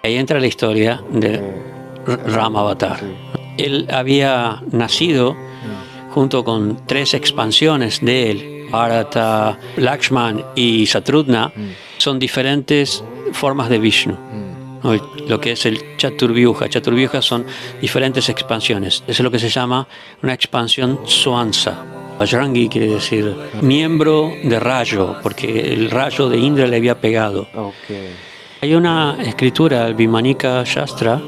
Ahí entra la historia de Rama Avatar. Sí. Él había nacido junto con 3 expansiones de él, Bharata, Lakshman y Shatrugna. Son diferentes formas de Vishnu, ¿no? Lo que es el Chaturvyuha. Chaturvyuha son diferentes expansiones. Eso es lo que se llama una expansión Swansa. Bajrangi quiere decir miembro de rayo, porque el rayo de Indra le había pegado. Okay. Hay una escritura, el Vimanika Shastra,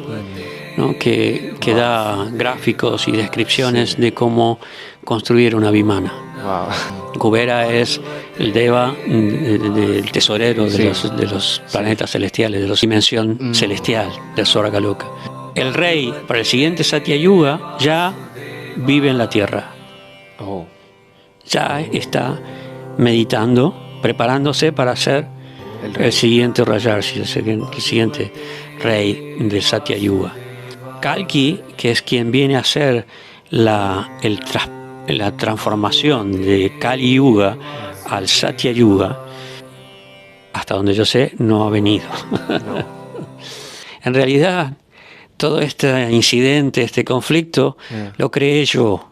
¿no? que da gráficos y descripciones de cómo construir una vimana. Wow. Kubera es el deva del tesorero de, Sí. de los planetas celestiales, de la dimensión celestial del Swargaloka. El rey para el siguiente Satya Yuga ya vive en la tierra, Oh. ya está meditando, preparándose para ser el siguiente Rajarshi, el siguiente rey del Satya Yuga. Kalki, que es quien viene a hacer la transformación de Kali Yuga al Satya Yuga, hasta donde yo sé, no ha venido. No. En realidad, todo este incidente, este conflicto, lo creé yo,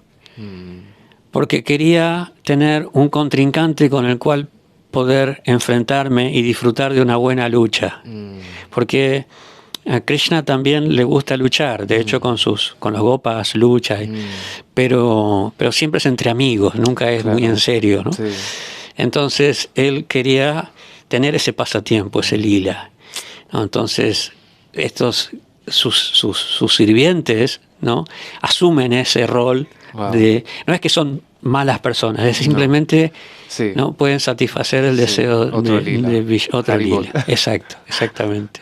porque quería tener un contrincante con el cual poder enfrentarme y disfrutar de una buena lucha. Porque a Krishna también le gusta luchar, de hecho con los gopas lucha, pero siempre es entre amigos, nunca es muy en serio, ¿no? Sí. Entonces él quería tener ese pasatiempo, ese lila, ¿no? Entonces sus sirvientes, ¿no? Asumen ese rol. Wow. No es que son malas personas, es simplemente Sí. no pueden satisfacer el deseo Otro lila. de otra Haribol. lila. Exacto, exactamente.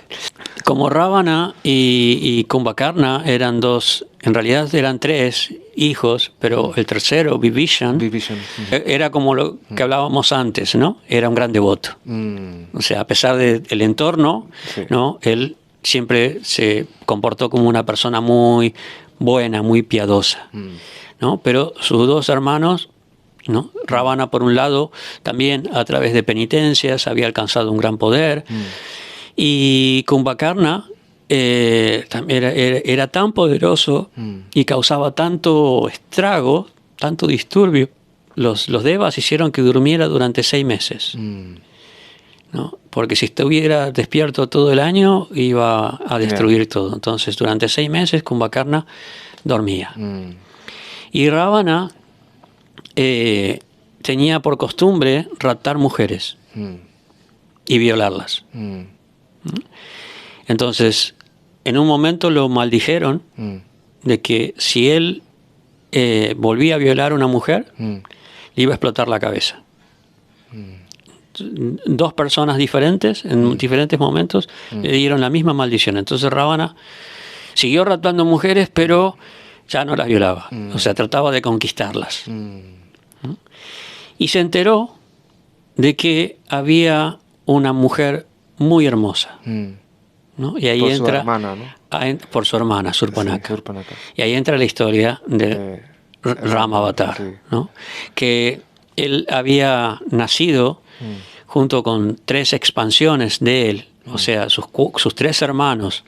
Como Ravana y Kumbhakarna eran en realidad eran 3 hijos, pero el tercero, Vibhishan, era como lo que hablábamos antes, ¿no? Era un gran devoto. O sea, a pesar del entorno, Sí. ¿no? Él siempre se comportó como una persona muy buena, muy piadosa, ¿no? Pero sus 2 hermanos, ¿no? Ravana, por un lado, también a través de penitencias había alcanzado un gran poder, y Kumbhakarna era tan poderoso y causaba tanto estrago, tanto disturbio. Los devas hicieron que durmiera durante 6 meses, ¿no? Porque si estuviera despierto todo el año iba a destruir todo. Entonces durante 6 meses Kumbhakarna dormía. Y Ravana tenía por costumbre raptar mujeres y violarlas. Entonces, en un momento lo maldijeron de que si él volvía a violar a una mujer, le iba a explotar la cabeza. 2 personas diferentes, en diferentes momentos, le dieron la misma maldición. Entonces Ravana siguió raptando mujeres, pero ya no las violaba. O sea, trataba de conquistarlas. Y se enteró de que había una mujer muy hermosa, ¿no? Y ahí Por entra su hermana, ¿no? por su hermana, Surpanaka. Sí, Surpanaka. Y ahí entra la historia de Rama Avatar, sí. ¿no? Que él había nacido junto con 3 expansiones de él, o sea, sus 3 hermanos,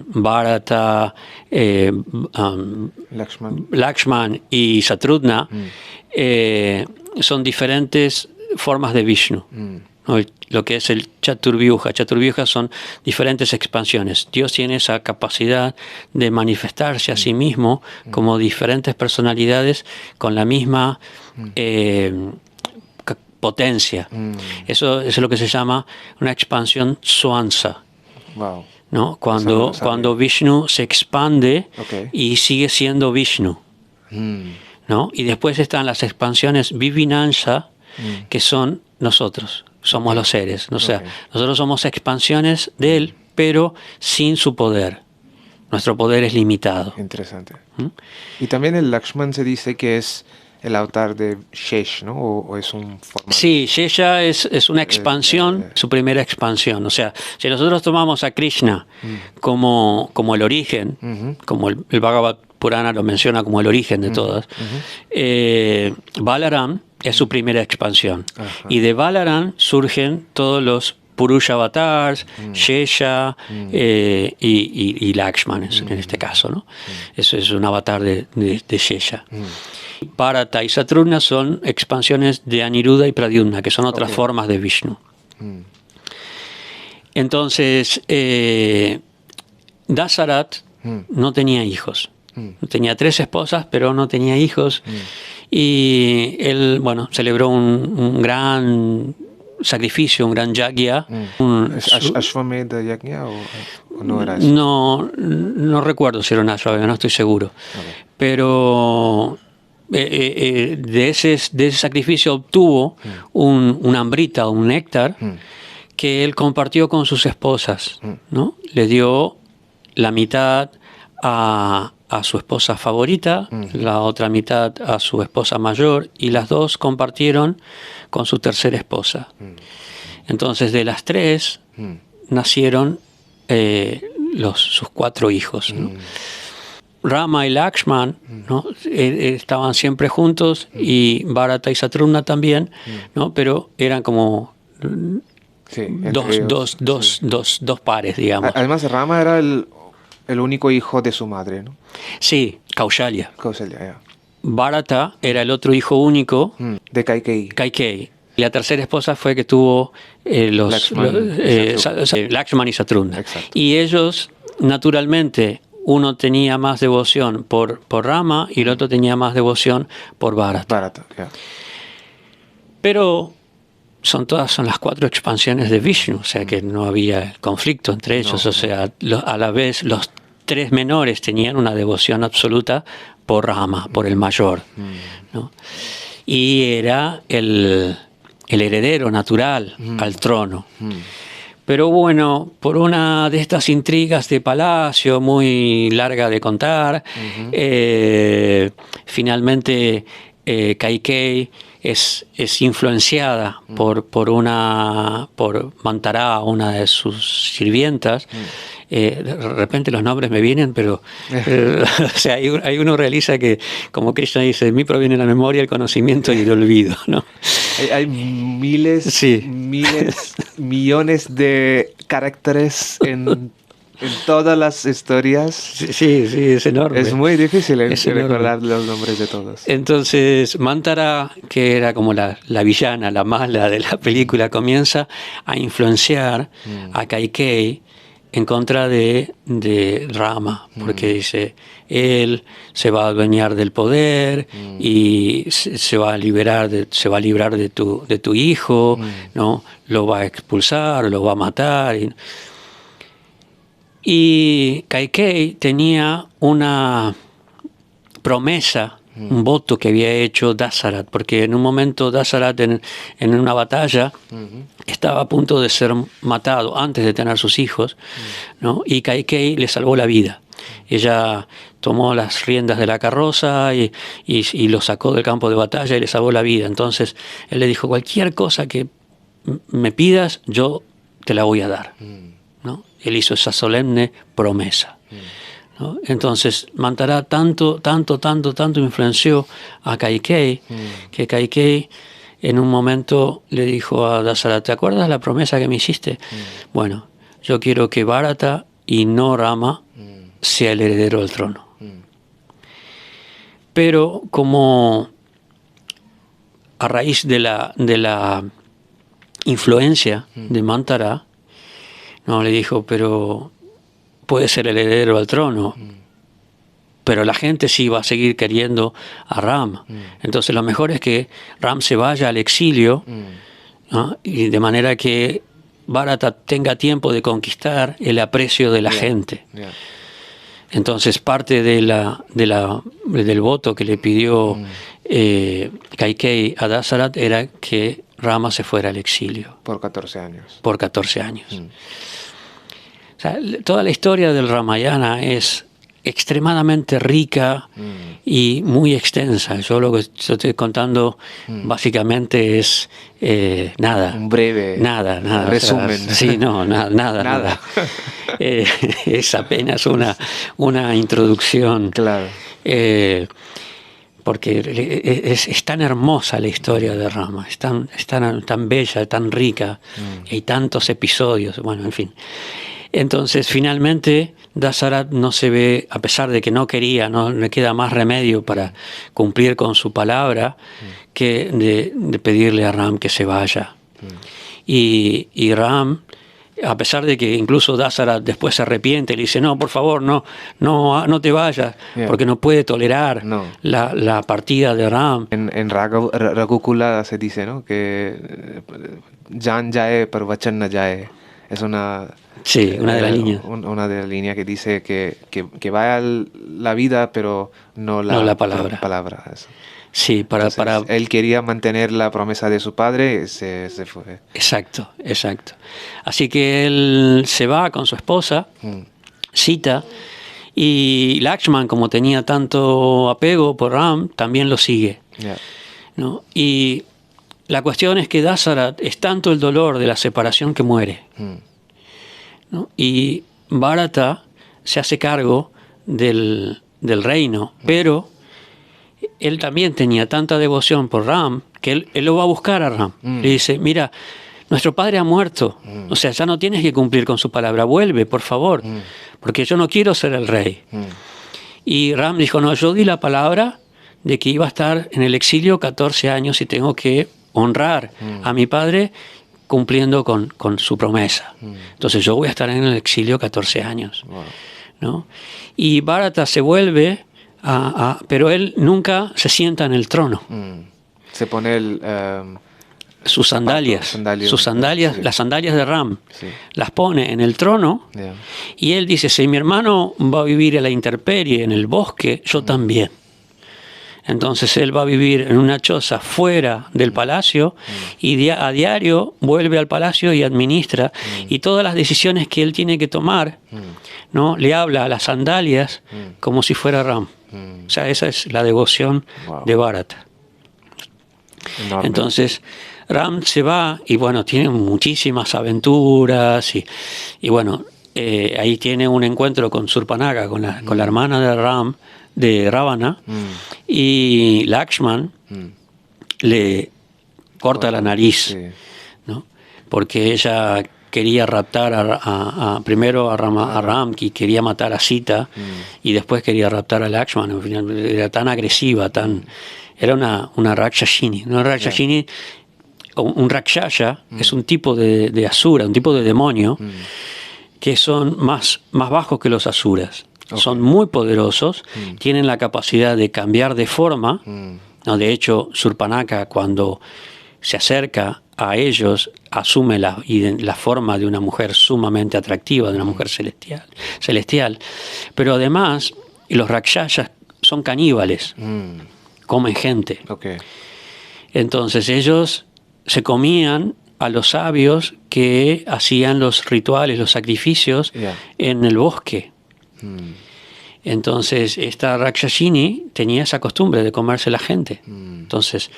Bharata, Lakshman y Shatrugna, son diferentes formas de Vishnu, ¿no? Lo que es el Chaturvyuha. Chaturvyuha son diferentes expansiones. Dios tiene esa capacidad de manifestarse a sí mismo como diferentes personalidades con la misma potencia. Eso es lo que se llama una expansión Swansa. Wow. ¿No? Cuando Vishnu se expande y sigue siendo Vishnu, ¿no? Y después están las expansiones Vivinansha, que son nosotros, somos los seres. O sea, nosotros somos expansiones de él, pero sin su poder. Nuestro poder es limitado. Interesante. Y también el Lakshman se dice que es el avatar de Shesh, ¿no? O es un formato. Sí, Shesha es una expansión, su primera expansión. O sea, si nosotros tomamos a Krishna como el origen, como el Bhagavad Purana lo menciona como el origen de todas, Balaram es su primera expansión. Y de Balaram surgen todos los Purusha avatars, Shesha y Lakshman en este caso, ¿no? Eso es un avatar de Shesha. Bharata y Satrugna son expansiones de Aniruddha y Pradyumna, que son otras formas de Vishnu. Entonces, Dasarat no tenía hijos. Tenía 3 esposas, pero no tenía hijos. Y él, bueno, celebró un gran sacrificio, un gran yagya. ¿Ashwamedha yagya o no era eso? No recuerdo si era un Ashwamedha, no estoy seguro. Pero de ese sacrificio obtuvo un amrita, un néctar, que él compartió con sus esposas, ¿no? Le dio la mitad a su esposa favorita, la otra mitad a su esposa mayor, y las 2 compartieron con su tercera esposa. Entonces, de las 3 nacieron sus 4 hijos, ¿no? Rama y Lakshman, ¿no? Estaban siempre juntos, y Bharata y Satrugna también, ¿no? Pero eran como dos pares, digamos. Además, Rama era el único hijo de su madre, ¿no? Sí, Kaushalya. Kausalya, ya. Bharata era el otro hijo único de Kaikeyi. Kaikeyi. La tercera esposa fue que tuvo Lakshman y Satrugna. Exacto. Y ellos, naturalmente, uno tenía más devoción por Rama y el otro tenía más devoción por Bharata. Pero son las 4 expansiones de Vishnu, o sea que no había conflicto entre ellos, o sea, a la vez los 3 menores tenían una devoción absoluta por Rama, por el mayor, ¿no? Y era el heredero natural al trono. Pero bueno, por una de estas intrigas de palacio muy larga de contar, finalmente Kaikeyi es influenciada por Mantará, una de sus sirvientas. De repente los nombres me vienen, pero o sea, hay uno realiza que, como Krishna dice, de mí proviene la memoria, el conocimiento y el olvido, ¿no? Hay miles, millones de caracteres en todas las historias. Sí, es enorme. Es muy difícil recordar los nombres de todos. Entonces, Mantará, que era como la villana, la mala de la película, comienza a influenciar a Kaikeyi en contra de Rama, porque dice, él se va a adueñar del poder y se va a librar de tu hijo, ¿no? Lo va a expulsar, lo va a matar. Y Kaikeyi tenía una promesa, un voto que había hecho Dasarat, porque en un momento Dasarat en una batalla estaba a punto de ser matado antes de tener sus hijos, ¿no? Y Kaikeyi le salvó la vida. Ella tomó las riendas de la carroza y lo sacó del campo de batalla y le salvó la vida. Entonces él le dijo, cualquier cosa que me pidas, yo te la voy a dar, ¿no? Él hizo esa solemne promesa, ¿no? Entonces Mantará tanto influenció a Kaikeyi, que Kaikeyi en un momento le dijo a Dasarat, ¿te acuerdas la promesa que me hiciste? Bueno, yo quiero que Bharata y no Rama sea el heredero del trono. Pero como a raíz de la influencia de Mantará, no, le dijo, pero puede ser el heredero al trono, pero la gente sí va a seguir queriendo a Ram. Entonces lo mejor es que Ram se vaya al exilio, ¿no? Y de manera que Bharata tenga tiempo de conquistar el aprecio de la gente. Entonces parte del voto que le pidió Kaikeyi a Dasarat era que Rama se fuera al exilio. Por 14 años. Por 14 años. O sea, toda la historia del Ramayana es extremadamente rica y muy extensa. Yo lo que estoy contando básicamente es nada. Un breve resumen. O sea, sí, no, nada. Es apenas una introducción. Claro. porque es tan hermosa la historia de Rama, es tan bella, tan rica, hay tantos episodios, bueno, en fin. Entonces, finalmente, Dasarat no se ve, a pesar de que no quería, no le queda más remedio para cumplir con su palabra que de pedirle a Ram que se vaya. Y Ram, a pesar de que incluso Dasarat después se arrepiente, le dice, no, por favor, no te vayas, porque no puede tolerar la partida de Ram. En Raghukula se dice, ¿no?, que Jan jaye par vachan na jaye. Es una de las líneas. Una de las líneas que dice que vaya la vida, pero no la palabra. Eso. Sí, Entonces, él quería mantener la promesa de su padre, se fue. Exacto. Así que él se va con su esposa, Sita, y Lakshman, como tenía tanto apego por Ram, también lo sigue. ¿No? Y la cuestión es que Dasarat es tanto el dolor de la separación que muere. ¿No? Y Bharata se hace cargo del reino, pero él también tenía tanta devoción por Ram que él lo va a buscar a Ram. Le dice, mira, nuestro padre ha muerto, o sea, ya no tienes que cumplir con su palabra, vuelve, por favor, porque yo no quiero ser el rey. Y Ram dijo, no, yo di la palabra de que iba a estar en el exilio 14 años y tengo que honrar a mi padre cumpliendo con su promesa. Entonces yo voy a estar en el exilio 14 años. ¿No? Y Bharata se vuelve, pero él nunca se sienta en el trono. Se pone sus sandalias, sí. Las sandalias de Ram, las pone en el trono, y él dice, si mi hermano va a vivir a la intemperie en el bosque, yo también. Entonces él va a vivir en una choza fuera del palacio y a diario vuelve al palacio y administra, y todas las decisiones que él tiene que tomar, ¿no?, le habla a las sandalias como si fuera Ram. O sea, esa es la devoción de Bharata. Enorme. Entonces Ram se va y bueno, tiene muchísimas aventuras y bueno, ahí tiene un encuentro con Surpanaka, con la hermana de Ram, de Ravana, y Lakshman le corta la nariz, ¿no?, porque ella quería raptar primero a Ram, que quería matar a Sita, y después quería raptar a Lakshman. Al final era tan agresiva, era una Rakshashini. Una Rakshashini, un Rakshasha, es un tipo de asura, un tipo de demonio, que son más bajos que los asuras. Son muy poderosos, tienen la capacidad de cambiar de forma. ¿No? De hecho, Surpanaka, cuando se acerca a ellos, asume la forma de una mujer sumamente atractiva, de una mujer celestial. Pero además, los Rakshasas son caníbales, comen gente. Entonces ellos se comían a los sabios que hacían los rituales, los sacrificios en el bosque. Entonces esta Rakshashini tenía esa costumbre de comerse la gente. Entonces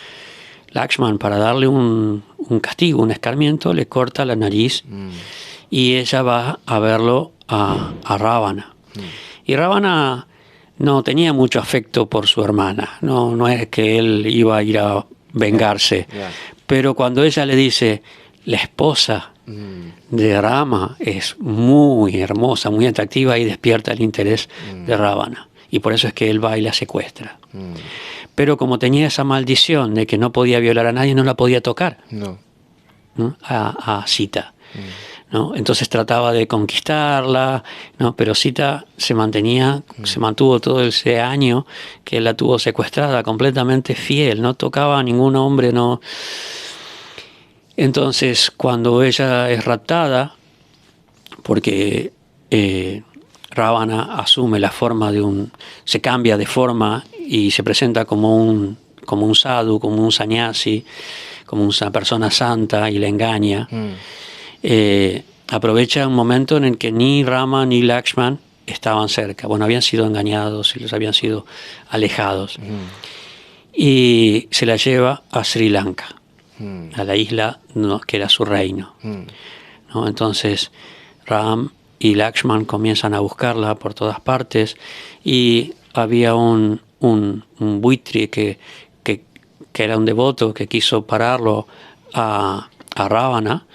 Lakshman, para darle un castigo, un escarmiento, le corta la nariz, y ella va a verlo a Ravana. Y Ravana no tenía mucho afecto por su hermana, no es que él iba a ir a vengarse, pero cuando ella le dice, la esposa de Rama es muy hermosa, muy atractiva, y despierta el interés de Ravana, y por eso es que él va y la secuestra. Pero como tenía esa maldición de que no podía violar a nadie, no la podía tocar, ¿no?, a Sita, ¿no? Entonces trataba de conquistarla, ¿no? Pero Sita se mantuvo todo ese año que él la tuvo secuestrada, completamente fiel, no tocaba a ningún hombre, no. Entonces, cuando ella es raptada, porque Ravana asume la forma se cambia de forma y se presenta como un sadhu, como un sannyasi, como una persona santa, y la engaña. Aprovecha un momento en el que ni Rama ni Lakshman estaban cerca. Bueno, habían sido engañados y les habían sido alejados. Y se la lleva a Sri Lanka, a la isla, ¿no?, que era su reino. ¿No? Entonces Ram y Lakshman comienzan a buscarla por todas partes, y había un un buitre que era un devoto que quiso pararlo a Ravana,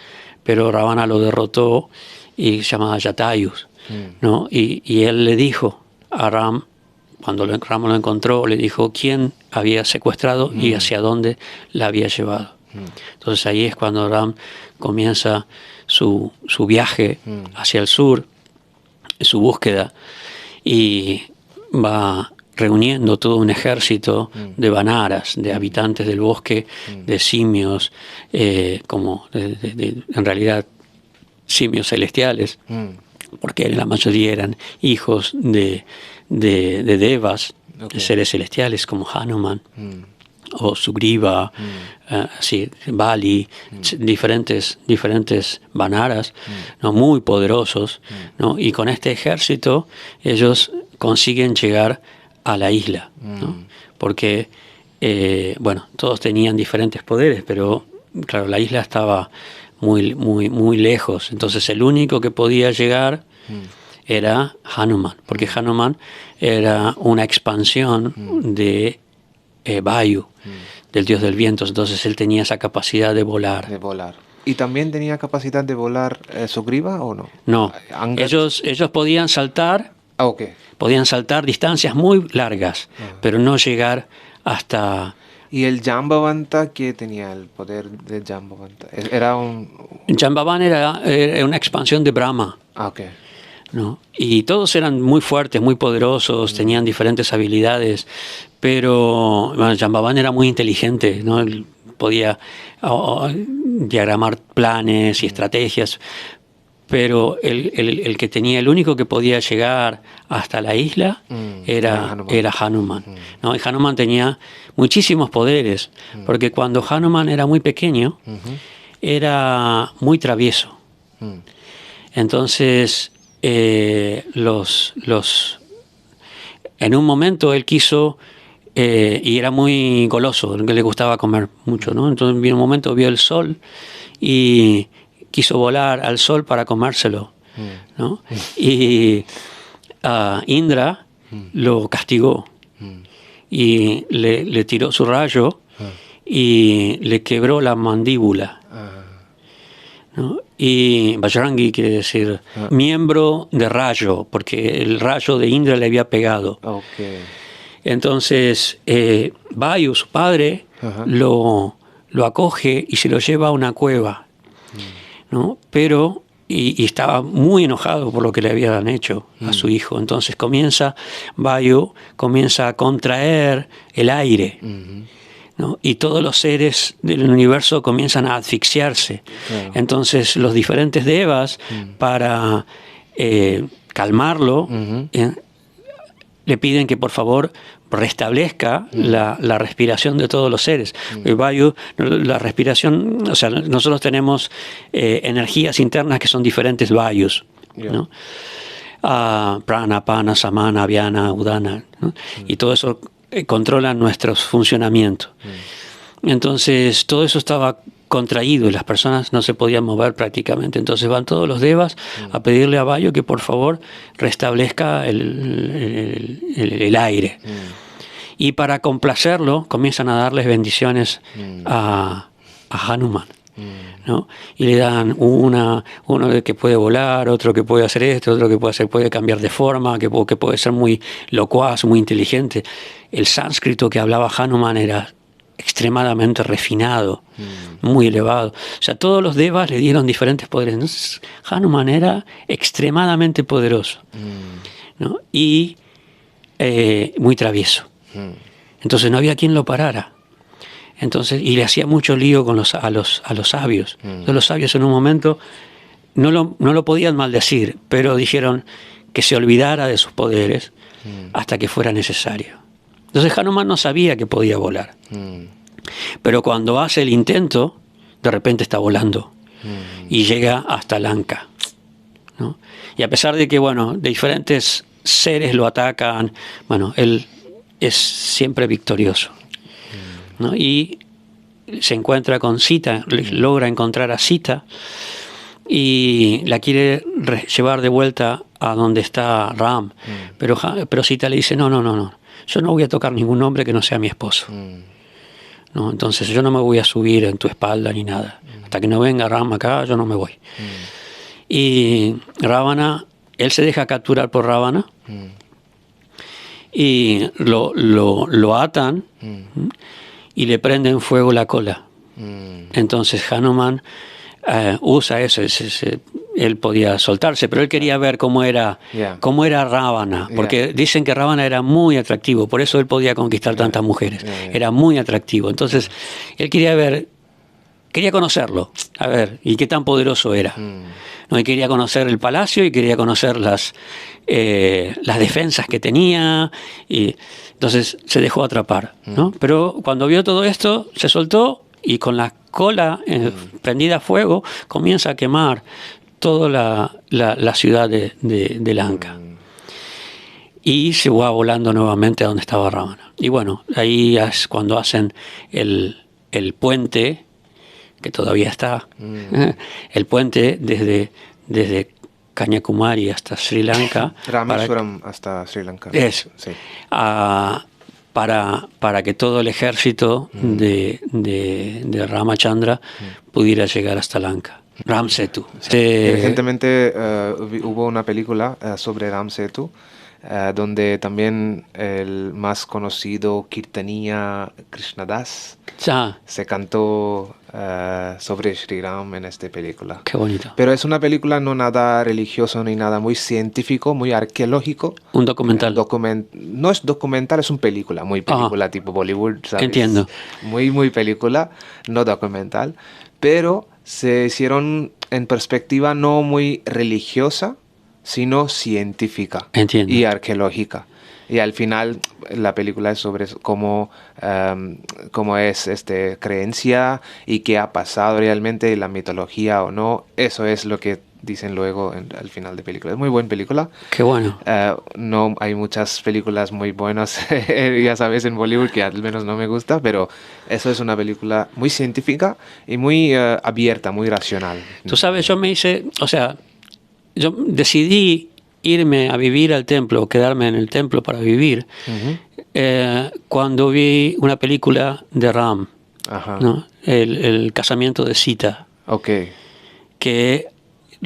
pero Ravana lo derrotó y se llamaba Jatayus, ¿no? Y él le dijo a Ram, cuando Ram lo encontró, le dijo quién había secuestrado y hacia dónde la había llevado. Entonces ahí es cuando Ram comienza su viaje hacia el sur, su búsqueda, y va reuniendo todo un ejército de vanaras, de habitantes del bosque, de simios, en realidad simios celestiales, porque la mayoría eran hijos de devas, de seres celestiales como Hanuman o Sugriva, Bali, diferentes vanaras, ¿no? Muy poderosos, ¿no? Y con este ejército ellos consiguen llegar a la isla, ¿no? Porque todos tenían diferentes poderes, pero claro, la isla estaba muy lejos. Entonces el único que podía llegar era Hanuman, porque Hanuman era una expansión de Vayu, del dios del viento. Entonces él tenía esa capacidad de volar. ¿Y también tenía capacidad de volar Sugriva o no? No, ellos podían saltar. Podían saltar distancias muy largas, pero no llegar hasta... ¿Y el Jambavanta qué tenía el poder de Jambavanta? Jambavan era una expansión de Brahma. ¿No? Y todos eran muy fuertes, muy poderosos, tenían diferentes habilidades, pero Jambavan era muy inteligente, ¿no? Él podía diagramar planes y estrategias, pero el único que podía llegar hasta la isla era Hanuman. ¿No? Y Hanuman tenía muchísimos poderes, porque cuando Hanuman era muy pequeño, era muy travieso. Entonces, en un momento él quiso, y era muy goloso, que le gustaba comer mucho, ¿no? Entonces, en un momento vio el sol y quiso volar al sol para comérselo, ¿no? Y Indra lo castigó y le tiró su rayo y le quebró la mandíbula, ¿no? Y Bajrangi quiere decir miembro de rayo, porque el rayo de Indra le había pegado. Entonces Vayu, su padre, lo acoge y se lo lleva a una cueva, ¿no? Pero y estaba muy enojado por lo que le habían hecho a su hijo. Entonces Vayu comienza a contraer el aire, ¿no? Y todos los seres del universo comienzan a asfixiarse. Entonces los diferentes devas, para calmarlo, le piden que por favor restablezca la respiración de todos los seres. Vayu, la respiración, o sea, nosotros tenemos energías internas que son diferentes Vayus, ¿no? Prana, Pana, Samana, Vyana, Udana, ¿no? Y todo eso controla nuestros funcionamientos. Entonces todo eso estaba contraído y las personas no se podían mover prácticamente. Entonces van todos los devas a pedirle a Vayu que por favor restablezca el aire. Y para complacerlo comienzan a darles bendiciones a Hanuman, ¿no? Y le dan uno que puede volar, otro que puede hacer esto, otro que puede cambiar de forma, que puede ser muy locuaz, muy inteligente. El sánscrito que hablaba Hanuman era extremadamente refinado, muy elevado. O sea, todos los devas le dieron diferentes poderes. Entonces, Hanuman era extremadamente poderoso, ¿no? Y muy travieso. Entonces no había quien lo parara. Entonces, y le hacía mucho lío con a los sabios. Entonces, los sabios en un momento no lo podían maldecir, pero dijeron que se olvidara de sus poderes hasta que fuera necesario. Entonces Hanuman no sabía que podía volar. Pero cuando hace el intento, de repente está volando y llega hasta Lanka, ¿no? Y a pesar de que, bueno, de diferentes seres lo atacan, bueno, él es siempre victorioso, ¿no? Y se encuentra con Sita, logra encontrar a Sita y la quiere llevar de vuelta a donde está Ram. Pero Sita le dice, no. yo no voy a tocar ningún hombre que no sea mi esposo. ¿No? Entonces yo no me voy a subir en tu espalda ni nada. Hasta que no venga Ram acá, yo no me voy. Y Ravana, él se deja capturar por Ravana y lo atan y le prenden fuego la cola. Entonces Hanuman usa eso. Él podía soltarse, pero él quería ver cómo era Ravana, porque dicen que Ravana era muy atractivo, por eso él podía conquistar tantas mujeres. Era muy atractivo. Entonces él quería conocerlo, a ver, y qué tan poderoso era. ¿No? Y quería conocer el palacio y quería conocer las defensas que tenía, y entonces se dejó atrapar, ¿no? Pero cuando vio todo esto, se soltó y con la cola prendida a fuego comienza a quemar toda la ciudad de Lanka. Y se va volando nuevamente a donde estaba Ravana. Y bueno, ahí es cuando hacen el puente, que todavía está, el puente desde Kanyakumari hasta Sri Lanka. Rameswaram hasta Sri Lanka. Eso. Sí. Para que todo el ejército de Ramachandra pudiera llegar hasta Lanka. Ram Setu. Recientemente hubo una película sobre Ram Setu, donde también el más conocido Kirtaniya Krishnadas se cantó sobre Sri Ram en esta película. Qué bonito. Pero es una película no nada religioso ni nada, muy científico, muy arqueológico. Un documental. No es documental, es una película, muy película tipo Bollywood, ¿sabes? Entiendo. Muy película, no documental, pero se hicieron en perspectiva no muy religiosa, sino científica. Entiendo. Y arqueológica. Y al final la película es sobre cómo es creencia y qué ha pasado realmente, la mitología o no. Eso es lo que dicen luego al final de película. Es muy buena película. Qué bueno. No hay muchas películas muy buenas, ya sabes, en Bollywood, que al menos no me gusta, pero eso es una película muy científica y muy abierta, muy racional. Tú sabes, yo decidí irme a vivir al templo, quedarme en el templo para vivir, cuando vi una película de Ram, ¿no? El casamiento de Sita, que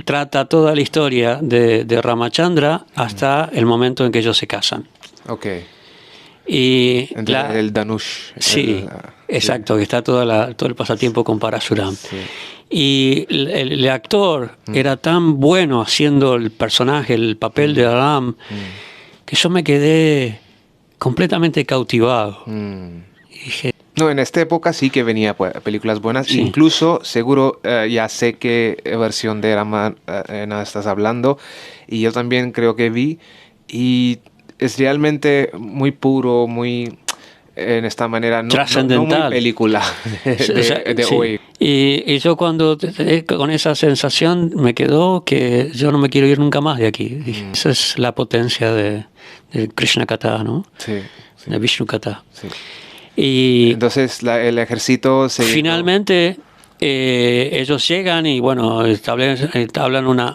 trata toda la historia de Ramachandra hasta el momento en que ellos se casan. Y el Dhanush. Sí, exacto, que está todo el pasatiempo con Parasuram. Sí. Y el actor era tan bueno haciendo el personaje, el papel de Ram, que yo me quedé completamente cautivado. Y dije, no, en esta época sí que venía películas buenas. Sí. Incluso, seguro, ya sé qué versión de Ramayana estás hablando. Y yo también creo que vi. Y es realmente muy puro, muy en esta manera, no muy película de sí. hoy. Y yo con esa sensación me quedó que yo no me quiero ir nunca más de aquí. Esa es la potencia de Krishna Katha, ¿no? Sí. De Vishnu Katha. Sí. Y entonces el ejército se finalmente ellos llegan y bueno, establecen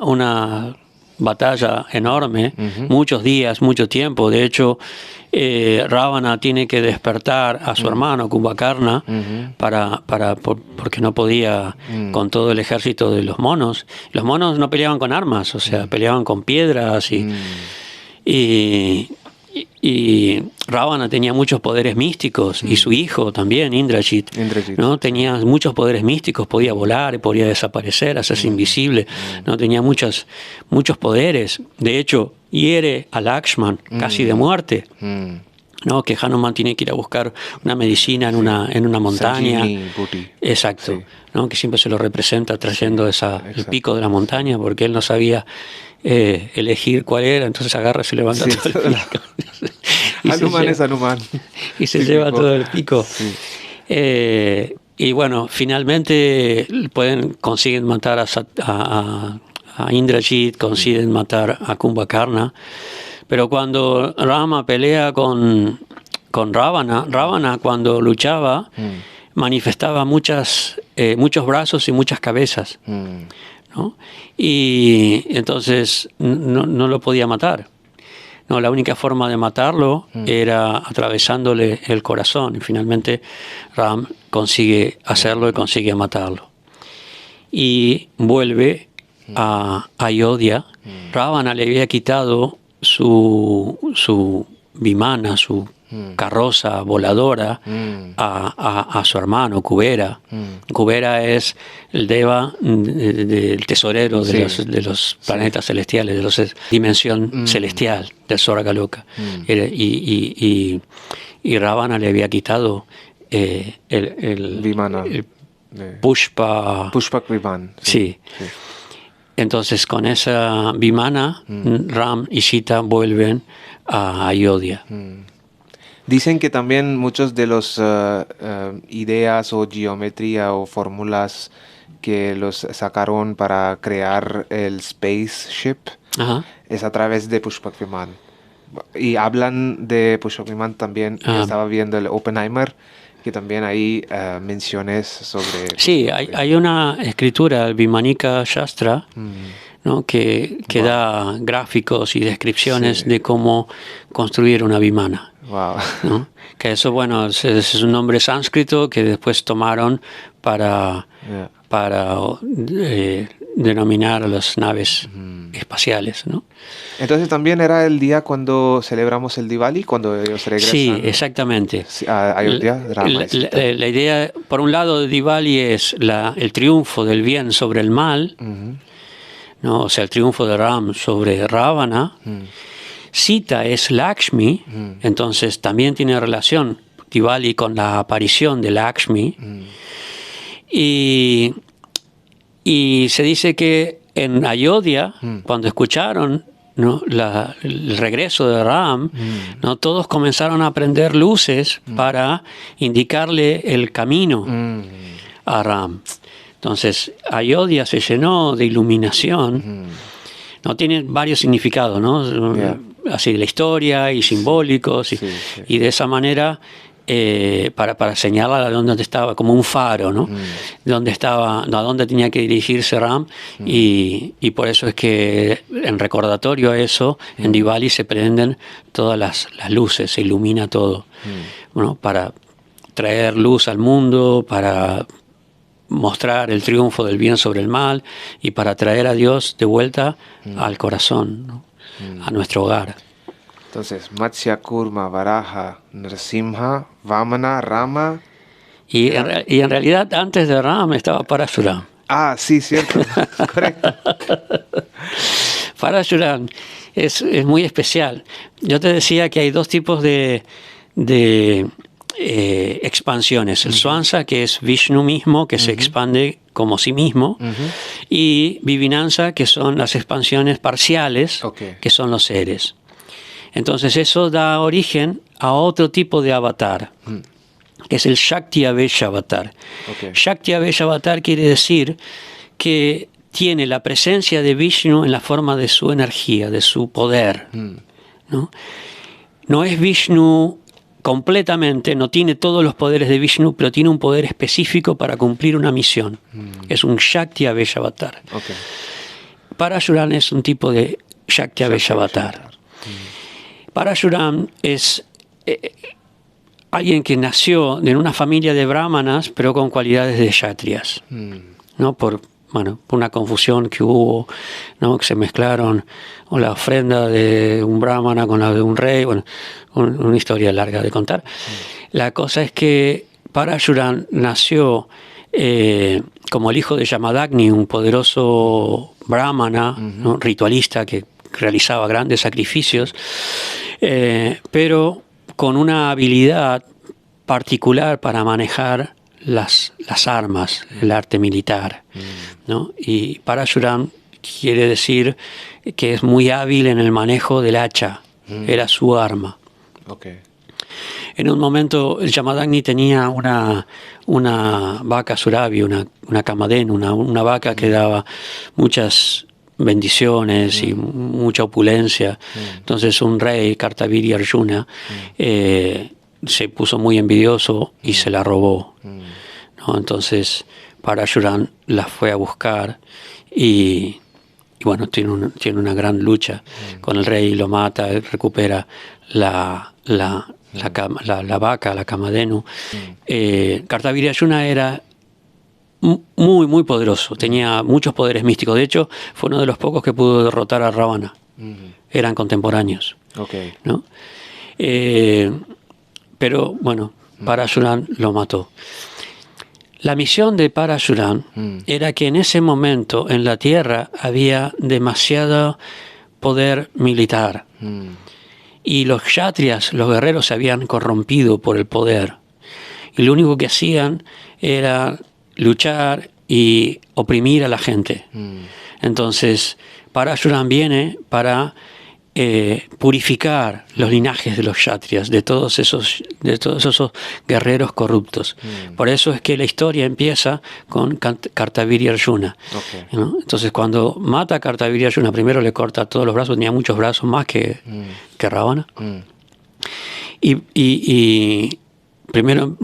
una batalla enorme, muchos días, mucho tiempo. De hecho, Ravana tiene que despertar a su hermano Kumbhakarna porque no podía con todo el ejército de los monos. Los monos no peleaban con armas, o sea, peleaban con piedras y Ravana tenía muchos poderes místicos y su hijo también, Indrajit, ¿no? Tenía muchos poderes místicos, podía volar, podía desaparecer, hacerse invisible, ¿no? Tenía muchos poderes. De hecho, hiere a Lakshman casi de muerte, ¿no? Que Hanuman tiene que ir a buscar una medicina en una montaña. Exacto, sí. ¿No? Que siempre se lo representa trayendo el pico de la montaña, porque él no sabía elegir cuál era, entonces agarra y se levanta todo el pico. Hanuman es Hanuman. Y se lleva todo el pico. Sí. Y bueno, finalmente consiguen matar a Indrajit, consiguen matar a Kumbhakarna. Pero cuando Rama pelea con Ravana cuando luchaba, manifestaba muchos brazos y muchas cabezas, ¿no? Y entonces no lo podía matar. no, la única forma de matarlo era atravesándole el corazón. Y finalmente Ram consigue hacerlo y consigue matarlo. Y vuelve a Ayodhya. Ravana le había quitado su vimana, su carroza voladora a su hermano Kubera. Kubera es el deva del tesorero de los planetas celestiales, de la dimensión celestial del Swargaloka. Y Ravana le había quitado el Vimana. Pushpak Viman. Sí. Entonces con esa vimana Ram y Sita vuelven a Ayodhya. Dicen que también muchos de los ideas o geometría o fórmulas que los sacaron para crear el spaceship es a través de Pushpak Viman. Y hablan de Pushpak Viman también. Yo estaba viendo el Oppenheimer, que también hay menciones sobre... Sí, hay una escritura, el Vimanika Shastra, ¿no? que da gráficos y descripciones de cómo construir una vimana. Wow. ¿No? Que eso, bueno, es un nombre sánscrito que después tomaron para denominar a las naves espaciales, ¿no? Entonces también era el día cuando celebramos el Diwali, cuando ellos regresan. Sí, exactamente. A Ayodhya, la idea, por un lado, de Diwali es el triunfo del bien sobre el mal, ¿no? O sea, el triunfo de Ram sobre Ravana. Sita es Lakshmi, entonces también tiene relación Diwali con la aparición de Lakshmi. Y se dice que en Ayodhya, cuando escucharon, ¿no? el regreso de Ram, ¿no? Todos comenzaron a prender luces para indicarle el camino a Ram. Entonces, Ayodhya se llenó de iluminación. No tiene varios significados, ¿no? Así de la historia y simbólicos, y de esa manera para señalar a dónde estaba, como un faro, ¿no? Dónde estaba, a dónde tenía que dirigirse Ram, y por eso es que en recordatorio a eso, en Diwali se prenden todas las luces, se ilumina todo, ¿no? Para traer luz al mundo, para mostrar el triunfo del bien sobre el mal y para traer a Dios de vuelta al corazón, ¿no? A nuestro hogar. Entonces, Matsya, Kurma, Varaha, Nrsimha, Vamana, Rama. Y en realidad antes de Ram estaba Parashuram. Ah, sí, cierto. Correcto. Parashuram es muy especial. Yo te decía que hay dos tipos de expansiones. El Swansa, que es Vishnu mismo, que se expande como sí mismo, y Vivinansa, que son las expansiones parciales, que son los seres. Entonces eso da origen a otro tipo de avatar, que es el Shakti Avesha Avatar. Shakti Avesha Avatar quiere decir que tiene la presencia de Vishnu en la forma de su energía, de su poder, ¿no? No es Vishnu completamente, no tiene todos los poderes de Vishnu, pero tiene un poder específico para cumplir una misión. Es un Shakti Avesha Avatar. Parashuram es un tipo de Shakti Avesha Avatar. Parashuram es alguien que nació en una familia de brahmanas, pero con cualidades de kshatriyas, ¿no? Por una confusión que hubo, ¿no? Que se mezclaron la ofrenda de un brahmana con la de un rey, una historia larga de contar. La cosa es que Parashuram nació como el hijo de Yamadagni, un poderoso brahmana, ¿no? Ritualista que realizaba grandes sacrificios, pero con una habilidad particular para manejar las armas, el arte militar, ¿no? Y Parashuram quiere decir que es muy hábil en el manejo del hacha, era su arma. En un momento el Yamadagni tenía una vaca Surabhi, una Kamaden, una vaca que daba muchas bendiciones y mucha opulencia. Entonces un rey, Kartaviri Arjuna, se puso muy envidioso y se la robó, ¿no? Entonces Parashuram la fue a buscar y bueno, tiene una gran lucha con el rey, lo mata, él recupera la vaca, la Kamadhenu. Kartavirya-Arjuna era muy, muy poderoso, tenía muchos poderes místicos. De hecho, fue uno de los pocos que pudo derrotar a Ravana. Eran contemporáneos. Okay. ¿No? Pero bueno, Parashuran lo mató. La misión de Parashuran era que en ese momento en la tierra había demasiado poder militar. Y los kshatriyas, los guerreros, se habían corrompido por el poder. Y lo único que hacían era luchar y oprimir a la gente. Entonces, Parashuran viene para purificar los linajes de los kshatriyas, de todos esos guerreros corruptos. Por eso es que la historia empieza con Kartavirya-Arjuna. Okay. ¿No? Entonces, cuando mata a Kartavirya-Arjuna, primero le corta todos los brazos, tenía muchos brazos más que Ravana. Y primero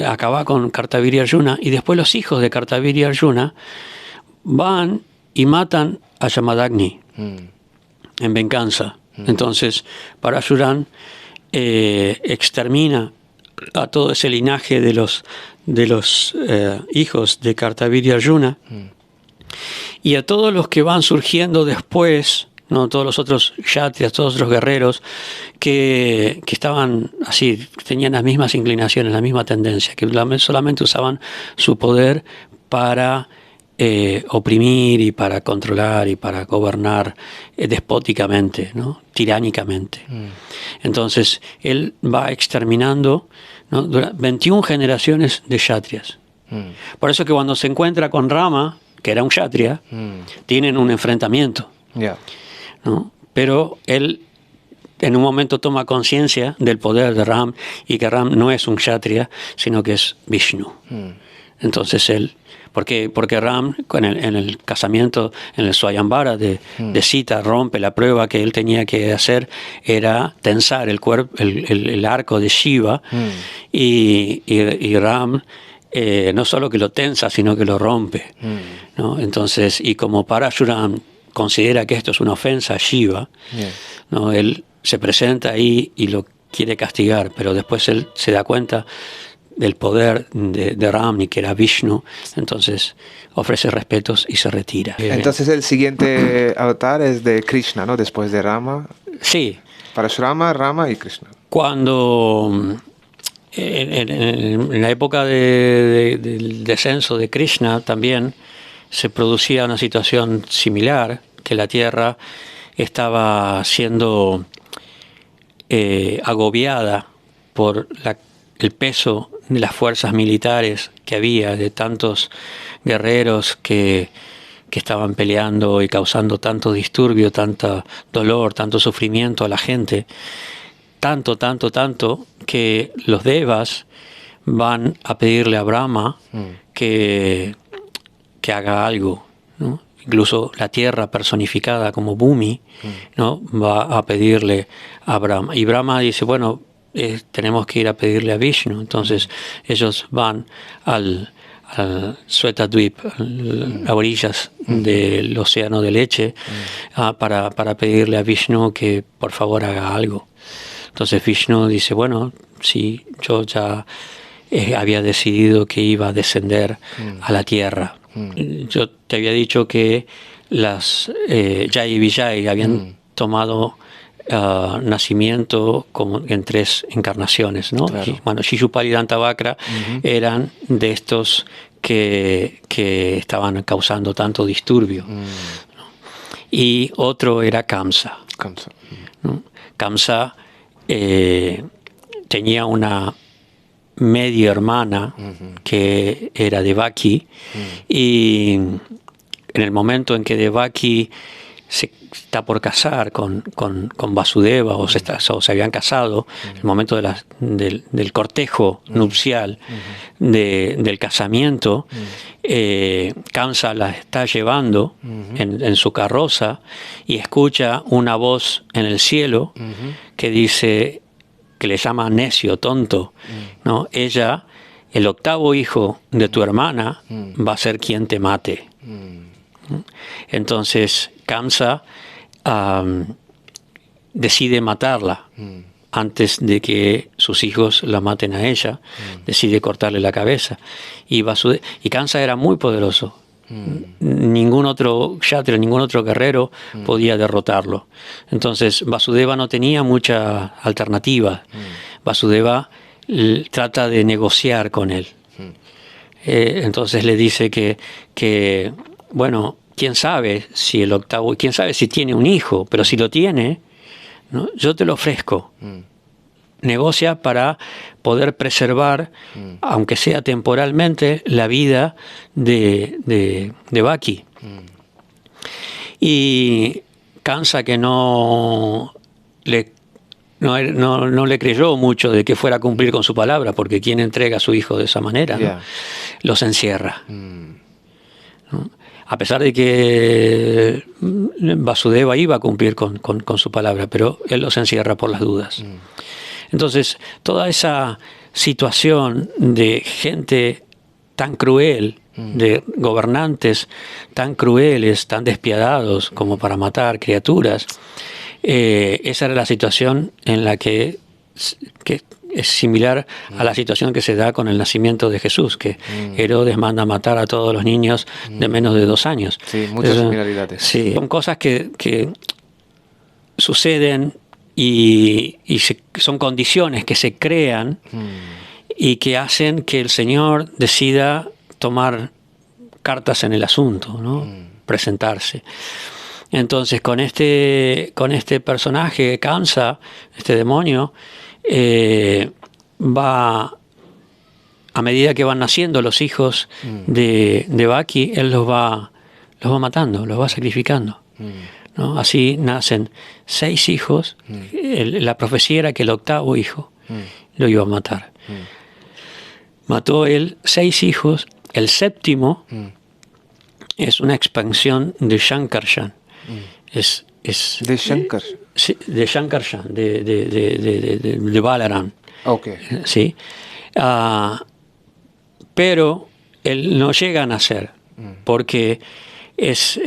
acaba con Kartavirya-Arjuna, y después los hijos de Kartavirya-Arjuna van y matan a Yamadagni en venganza. Entonces Parashuran extermina a todo ese linaje de los hijos de Kartavirya-Arjuna, y a todos los que van surgiendo después, ¿no? Todos los otros kshatriyas, todos los otros guerreros que estaban así, tenían las mismas inclinaciones, la misma tendencia, que solamente usaban su poder para oprimir y para controlar y para gobernar despóticamente, ¿no? Tiránicamente. Entonces él va exterminando, ¿no? 21 generaciones de kshatriyas. Por eso que cuando se encuentra con Rama, que era un kshatriya, tienen un enfrentamiento. ¿No? Pero él en un momento toma conciencia del poder de Ram, y que Ram no es un kshatriya, sino que es Vishnu. Entonces él, porque Ram en el casamiento, en el Swayamvara de Sita, rompe la prueba que él tenía que hacer, era tensar el arco de Shiva, y Ram no solo que lo tensa, sino que lo rompe, ¿no? Entonces, y como Parashuran considera que esto es una ofensa a Shiva, ¿no? Él se presenta ahí y lo quiere castigar, pero después él se da cuenta del poder de Ram, y que era Vishnu, entonces ofrece respetos y se retira. Entonces el siguiente avatar es de Krishna, ¿no? Después de Rama. Sí. Parashurama, Rama y Krishna. Cuando en la época del descenso de Krishna también se producía una situación similar, que la tierra estaba siendo agobiada por el peso de las fuerzas militares que había, de tantos guerreros que estaban peleando y causando tanto disturbio, tanto dolor, tanto sufrimiento a la gente. Tanto, que los devas van a pedirle a Brahma que haga algo, ¿no? Incluso la tierra personificada como Bhumi, ¿no? Va a pedirle a Brahma. Y Brahma dice, bueno, tenemos que ir a pedirle a Vishnu. Entonces ellos van al Svetadvip, a orillas del océano de leche, para pedirle a Vishnu que por favor haga algo. Entonces Vishnu dice, bueno, sí, yo ya había decidido que iba a descender a la tierra. Yo te había dicho que las Jai y Vijay habían tomado nacimiento como en 3 encarnaciones, ¿no? Claro. Bueno, Shishupal y Dantavakra eran de estos que estaban causando tanto disturbio, ¿no? Y otro era Kamsa. ¿No? Kamsa tenía una media hermana que era Devaki, y en el momento en que Devaki se está por casar con Vasudeva, o se habían casado, el momento del cortejo nupcial, del casamiento, Kamsa la está llevando en su carroza, y escucha una voz en el cielo que dice, que le llama necio, tonto, ¿no? Ella, el 8º hijo de tu hermana, va a ser quien te mate. Entonces Kamsa decide matarla antes de que sus hijos la maten a ella. Decide cortarle la cabeza. Y Kamsa era muy poderoso. Ningún otro kshatriya, ningún otro guerrero podía derrotarlo. Entonces Vasudeva no tenía mucha alternativa. Vasudeva trata de negociar con él. Entonces le dice que bueno, quién sabe si el octavo, quién sabe si tiene un hijo, pero si lo tiene, ¿no? Yo te lo ofrezco. Negocia para poder preservar, aunque sea temporalmente, la vida de Baki. Y Kamsa, que no le creyó mucho de que fuera a cumplir con su palabra, porque quien entrega a su hijo de esa manera, ¿no? Los encierra. ¿No? A pesar de que Vasudeva iba a cumplir con su palabra, pero él los encierra por las dudas. Entonces, toda esa situación de gente tan cruel, de gobernantes tan crueles, tan despiadados como para matar criaturas, esa era la situación en la que es similar a la situación que se da con el nacimiento de Jesús, que Herodes manda matar a todos los niños de menos de 2 años. Sí, muchas similaridades. Sí, son cosas que suceden y son condiciones que se crean y que hacen que el Señor decida tomar cartas en el asunto, ¿no? Presentarse. Entonces, con este personaje, Kamsa, este demonio, va, a medida que van naciendo los hijos de Baki, él los va matando, los va sacrificando. ¿No? Así nacen 6 hijos. La profecía era que el octavo hijo lo iba a matar. Mató él 6 hijos. El séptimo es una expansión de Shankarshan. ¿De Shankarshan? Sí, de Shankarshan, de Balaram. Okay. Sí. Pero él no llega a nacer porque es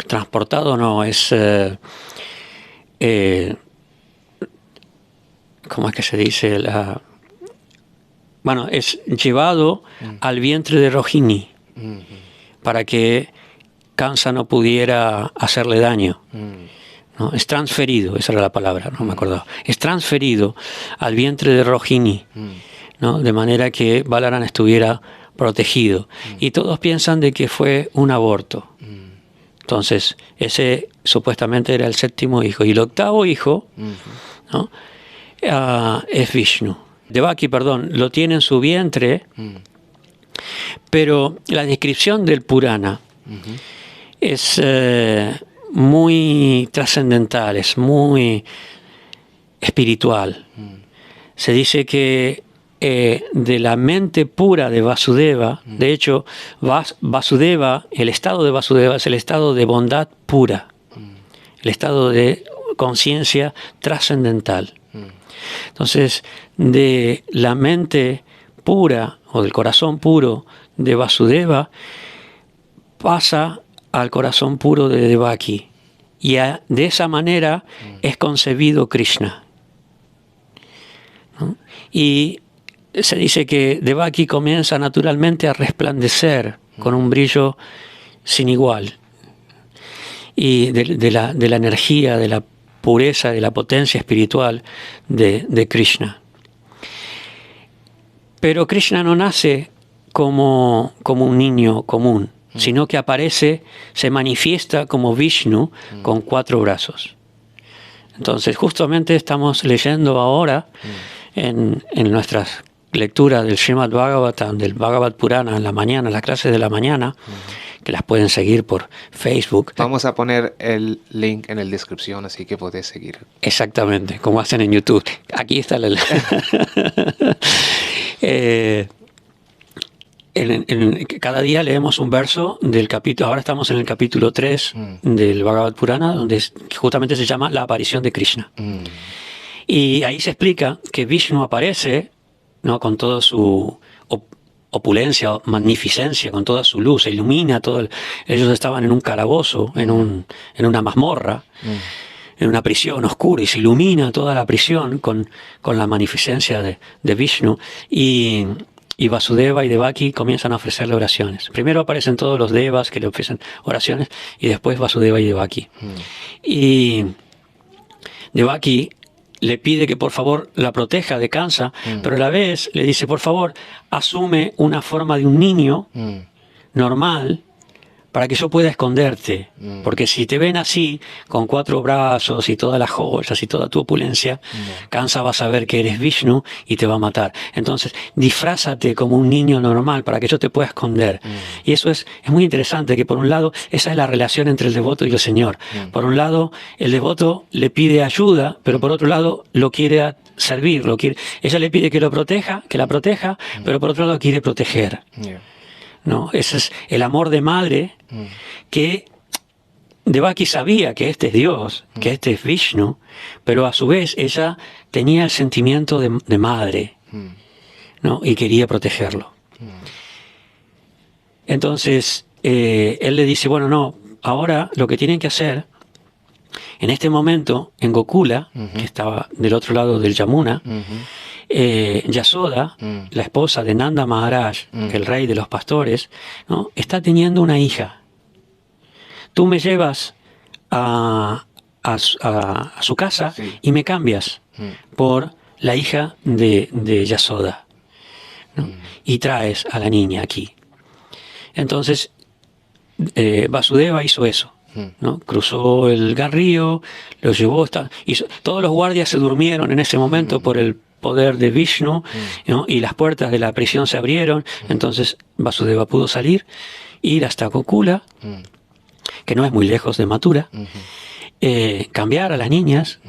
transportado, no, ¿cómo es que se dice? Bueno, es llevado al vientre de Rohini para que Kamsa no pudiera hacerle daño. ¿No? Es transferido, esa era la palabra, no me acordaba. Es transferido al vientre de Rohini, ¿no? De manera que Balaram estuviera protegido. Y todos piensan de que fue un aborto. Entonces, ese supuestamente era el séptimo hijo. Y el octavo hijo, ¿no? Es Vishnu. Devaki, perdón, lo tiene en su vientre, pero la descripción del Purana es muy trascendental, es muy espiritual. Se dice que de la mente pura de Vasudeva, de hecho, Vasudeva, el estado de Vasudeva es el estado de bondad pura, el estado de conciencia trascendental. Entonces, de la mente pura o del corazón puro de Vasudeva pasa al corazón puro de Devaki y de esa manera es concebido Krishna, ¿no? Y se dice que Devaki comienza naturalmente a resplandecer con un brillo sin igual y de la energía, de la pureza, de la potencia espiritual de Krishna. Pero Krishna no nace como un niño común, sino que aparece, se manifiesta como Vishnu con 4 brazos. Entonces, justamente estamos leyendo ahora en nuestras lecturas del Srimad Bhagavatam, del Bhagavad Purana en la mañana, en las clases de la mañana, que las pueden seguir por Facebook. Vamos a poner el link en la descripción, así que podés seguir. Exactamente, como hacen en YouTube. Aquí está cada día leemos un verso del capítulo. Ahora estamos en el capítulo 3 del Bhagavad Purana, donde justamente se llama la aparición de Krishna. Y ahí se explica que Vishnu aparece, ¿no? Con todo su opulencia, magnificencia, con toda su luz, ilumina todo. Ellos estaban en un calabozo, en una mazmorra, en una prisión oscura, y se ilumina toda la prisión con la magnificencia de Vishnu. Y Vasudeva y Devaki comienzan a ofrecerle oraciones. Primero aparecen todos los devas que le ofrecen oraciones, y después Vasudeva y Devaki. Y Devaki le pide que por favor la proteja de Kansa, pero a la vez le dice, por favor, asume una forma de un niño normal para que yo pueda esconderte. Porque si te ven así, con 4 brazos y todas las joyas y toda tu opulencia, Kansa va a saber que eres Vishnu y te va a matar. Entonces, disfrázate como un niño normal para que yo te pueda esconder. Y eso es muy interesante, que por un lado, esa es la relación entre el devoto y el Señor. Por un lado, el devoto le pide ayuda, pero por otro lado, lo quiere servir. Ella le pide que la proteja, pero por otro lado quiere proteger. No, ese es el amor de madre, que Devaki sabía que este es Dios, que este es Vishnu, pero a su vez ella tenía el sentimiento de madre, ¿no? Y quería protegerlo. Entonces él le dice, bueno, no, ahora lo que tienen que hacer, en este momento, en Gokula, que estaba del otro lado del Yamuna, Yasoda, la esposa de Nanda Maharaj, que es el rey de los pastores, ¿no? Está teniendo una hija. Tú me llevas a su casa y me cambias por la hija de Yasoda, ¿no? Y traes a la niña aquí. Entonces Vasudeva hizo eso, ¿no? Cruzó el gran río, lo llevó, todos los guardias se durmieron en ese momento por el poder de Vishnu, ¿no? Y las puertas de la prisión se abrieron. Entonces Vasudeva pudo salir, ir hasta Gokula, que no es muy lejos de Mathura, cambiar a las niñas.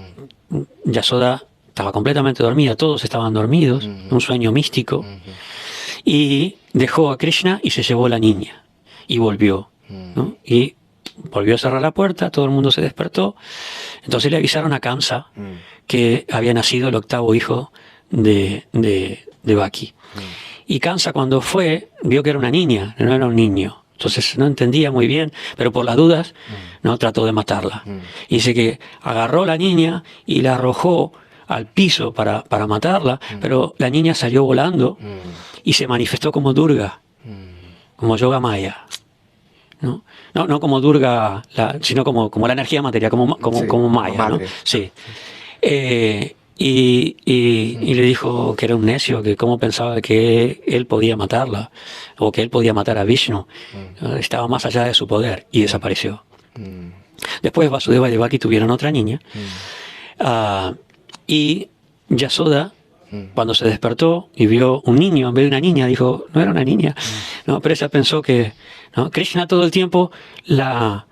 Yasoda estaba completamente dormida, todos estaban dormidos, un sueño místico, y dejó a Krishna y se llevó a la niña y volvió, ¿no? Y volvió a cerrar la puerta, todo el mundo se despertó. Entonces le avisaron a Kamsa que había nacido el 8º hijo de Devaki. Y Kamsa, cuando fue, vio que era una niña, no era un niño. Entonces no entendía muy bien, pero por las dudas no trató de matarla. Y dice que agarró a la niña y la arrojó al piso para matarla, pero la niña salió volando y se manifestó como Durga, como Yoga Maya. No como Durga, sino como la energía material, como Maya, ¿no? Sí. Y le dijo que era un necio, que cómo pensaba que él podía matarla, o que él podía matar a Vishnu. Estaba más allá de su poder, y desapareció. Después Vasudeva y Devaki tuvieron otra niña, y Yasoda, cuando se despertó y vio un niño en vez de una niña, dijo, no era una niña. No, pero ella pensó que, ¿no? Krishna todo el tiempo la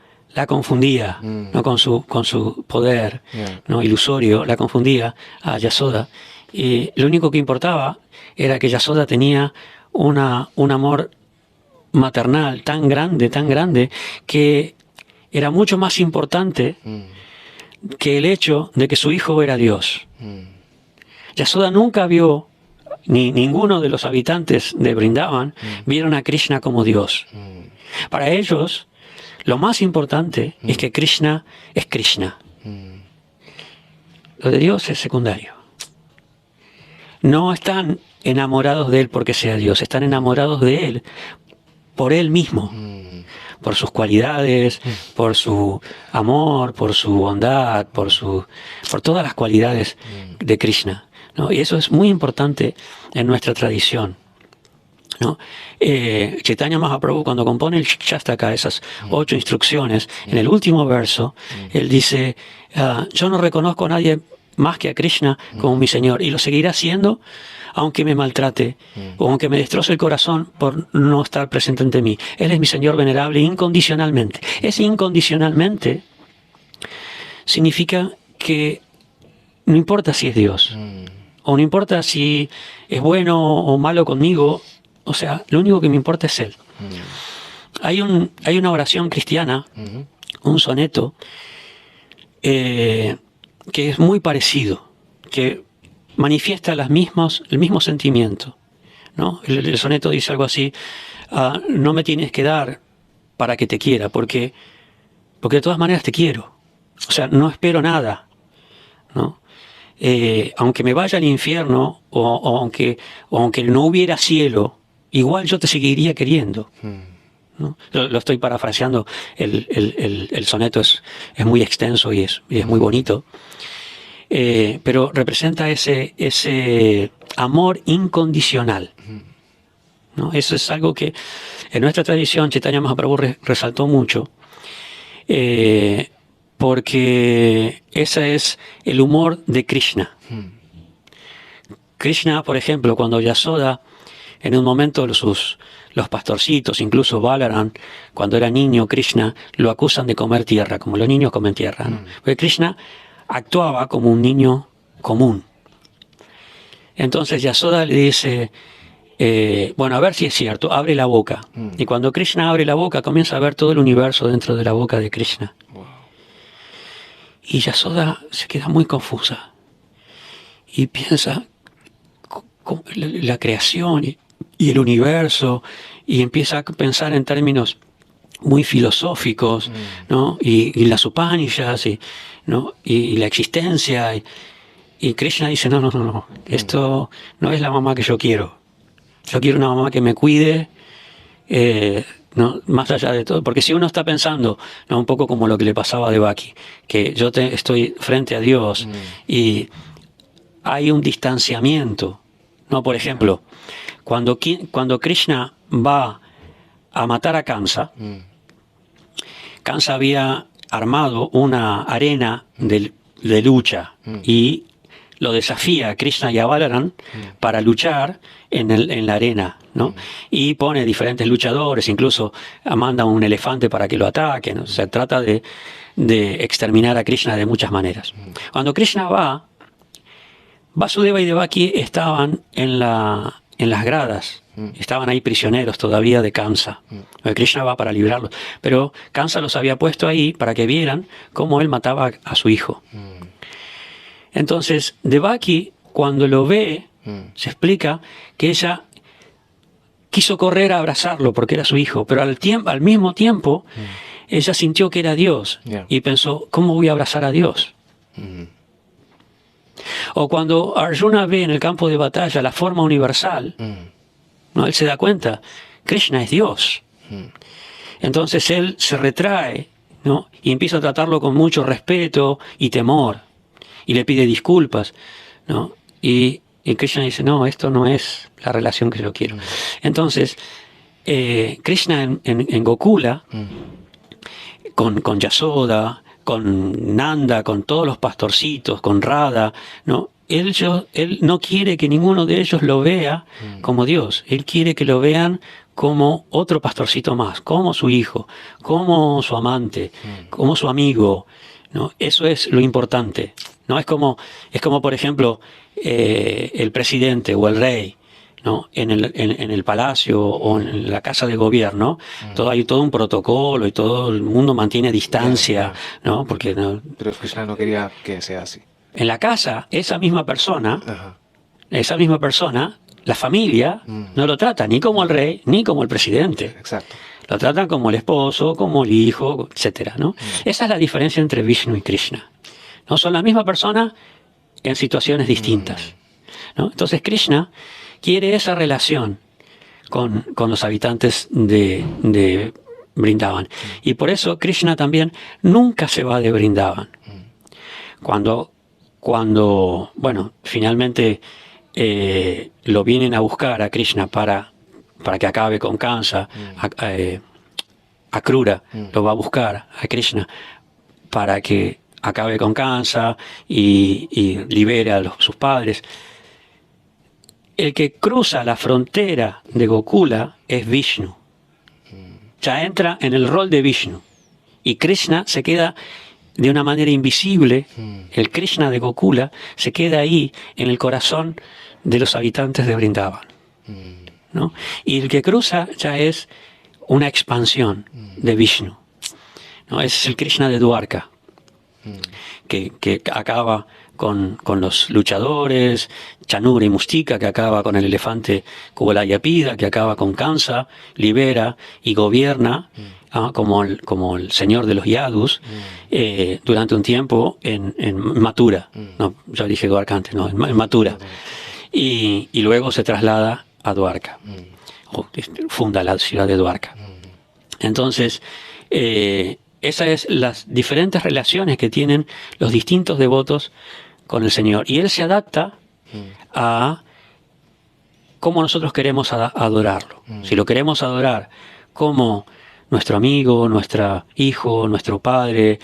confundía, ¿no? con su poder, ¿no? Ilusorio, la confundía a Yasoda. Y lo único que importaba era que Yasoda tenía un amor maternal tan grande, que era mucho más importante que el hecho de que su hijo era Dios. Yasoda nunca vio, ni ninguno de los habitantes de Vrindavan vieron a Krishna como Dios. Para ellos, lo más importante es que Krishna es Krishna. Lo de Dios es secundario. No están enamorados de Él porque sea Dios, están enamorados de Él por Él mismo, por sus cualidades, por su amor, por su bondad, por todas las cualidades de Krishna, ¿no? Y eso es muy importante en nuestra tradición, ¿no? Chaitanya Mahaprabhu, cuando compone el Shastaka, esas 8 instrucciones, en el último verso, él dice, yo no reconozco a nadie más que a Krishna como mi Señor, y lo seguirá haciendo aunque me maltrate, o aunque me destroce el corazón por no estar presente ante mí. Él es mi Señor venerable incondicionalmente. Ese incondicionalmente significa que no importa si es Dios, o no importa si es bueno o malo conmigo, o sea, lo único que me importa es Él. Hay una oración cristiana, un soneto, que es muy parecido, que manifiesta el mismo sentimiento, ¿no? El soneto dice algo así, no me tienes que dar para que te quiera, porque de todas maneras te quiero. O sea, no espero nada, ¿no? Aunque me vaya al infierno o aunque no hubiera cielo, igual yo te seguiría queriendo, ¿no? Lo estoy parafraseando, el soneto es muy extenso y es muy bonito, pero representa ese amor incondicional, ¿no? Eso es algo que en nuestra tradición Chaitanya Mahaprabhu resaltó mucho, porque ese es el humor de Krishna. Krishna, por ejemplo, cuando Yasoda, en un momento los pastorcitos, incluso Balaram, cuando era niño, Krishna, lo acusan de comer tierra, como los niños comen tierra, ¿no? Porque Krishna actuaba como un niño común. Entonces Yasoda le dice, bueno, a ver si es cierto, abre la boca. Y cuando Krishna abre la boca, comienza a ver todo el universo dentro de la boca de Krishna. Wow. Y Yasoda se queda muy confusa y piensa la creación y el universo, y empieza a pensar en términos muy filosóficos, ¿no? Y las Upanishads, ¿no? Y la existencia. Y Krishna dice, no, esto no es la mamá que yo quiero. Yo quiero una mamá que me cuide, no, más allá de todo. Porque si uno está pensando, ¿no? Un poco como lo que le pasaba a Devaki, que yo estoy frente a Dios y hay un distanciamiento, ¿no? Por ejemplo, cuando Krishna va a matar a Kamsa, Kamsa había armado una arena de lucha y lo desafía a Krishna y a Balaram para luchar en la arena, ¿no? Y pone diferentes luchadores, incluso manda un elefante para que lo ataque, ¿no? Se trata de exterminar a Krishna de muchas maneras. Cuando Krishna va, Vasudeva y Devaki estaban en las gradas, estaban ahí prisioneros todavía de Kamsa. Krishna va para librarlos, pero Kamsa los había puesto ahí para que vieran cómo él mataba a su hijo. Entonces, Devaki, cuando lo ve, se explica que ella quiso correr a abrazarlo porque era su hijo, pero al mismo tiempo, ella sintió que era Dios y pensó, ¿cómo voy a abrazar a Dios? O cuando Arjuna ve en el campo de batalla la forma universal, ¿no? Él se da cuenta, Krishna es Dios. Entonces él se retrae, ¿no? Y empieza a tratarlo con mucho respeto y temor. Y le pide disculpas, ¿no? Y Krishna dice, no, esto no es la relación que yo quiero. Entonces, Krishna en Gokula, con Yasoda, con Nanda, con todos los pastorcitos, con Radha, ¿no? Él no quiere que ninguno de ellos lo vea como Dios. Él quiere que lo vean como otro pastorcito más, como su hijo, como su amante, como su amigo, ¿no? Eso es lo importante. No es como por ejemplo, el presidente o el rey, ¿no? En el palacio o en la casa de gobierno, hay todo un protocolo y todo el mundo mantiene distancia, ¿no? Porque no. Pero Krishna no quería que sea así. En la casa, esa misma persona, la familia, no lo trata ni como el rey ni como el presidente. Exacto. Lo tratan como el esposo, como el hijo, etcétera, ¿no? Esa es la diferencia entre Vishnu y Krishna. No son la misma persona en situaciones distintas, ¿no? Entonces Krishna quiere esa relación con los habitantes de Vrindavan. Y por eso Krishna también nunca se va de Vrindavan. Cuando bueno, finalmente lo vienen a buscar a Krishna para que acabe con Kamsa, Akrura lo va a buscar a Krishna para que acabe con Kamsa y libere a sus padres. El que cruza la frontera de Gokula es Vishnu. Ya entra en el rol de Vishnu. Y Krishna se queda de una manera invisible. El Krishna de Gokula se queda ahí en el corazón de los habitantes de Vrindavan, ¿no? Y el que cruza ya es una expansión de Vishnu, ¿no? Es el Krishna de Dwarka, que acaba con los luchadores, Chanura y Mustika, que acaba con el elefante Kuvalayapida, que acaba con Kansa, libera y gobierna como el señor de los Yadus durante un tiempo en Mathura. No, yo dije Dwarka antes, no, en Mathura. Y luego se traslada a Dwarka. Funda la ciudad de Dwarka. Entonces, esas es las diferentes relaciones que tienen los distintos devotos con el Señor. Y Él se adapta a cómo nosotros queremos adorarlo. Si lo queremos adorar como nuestro amigo, nuestro hijo, nuestro padre,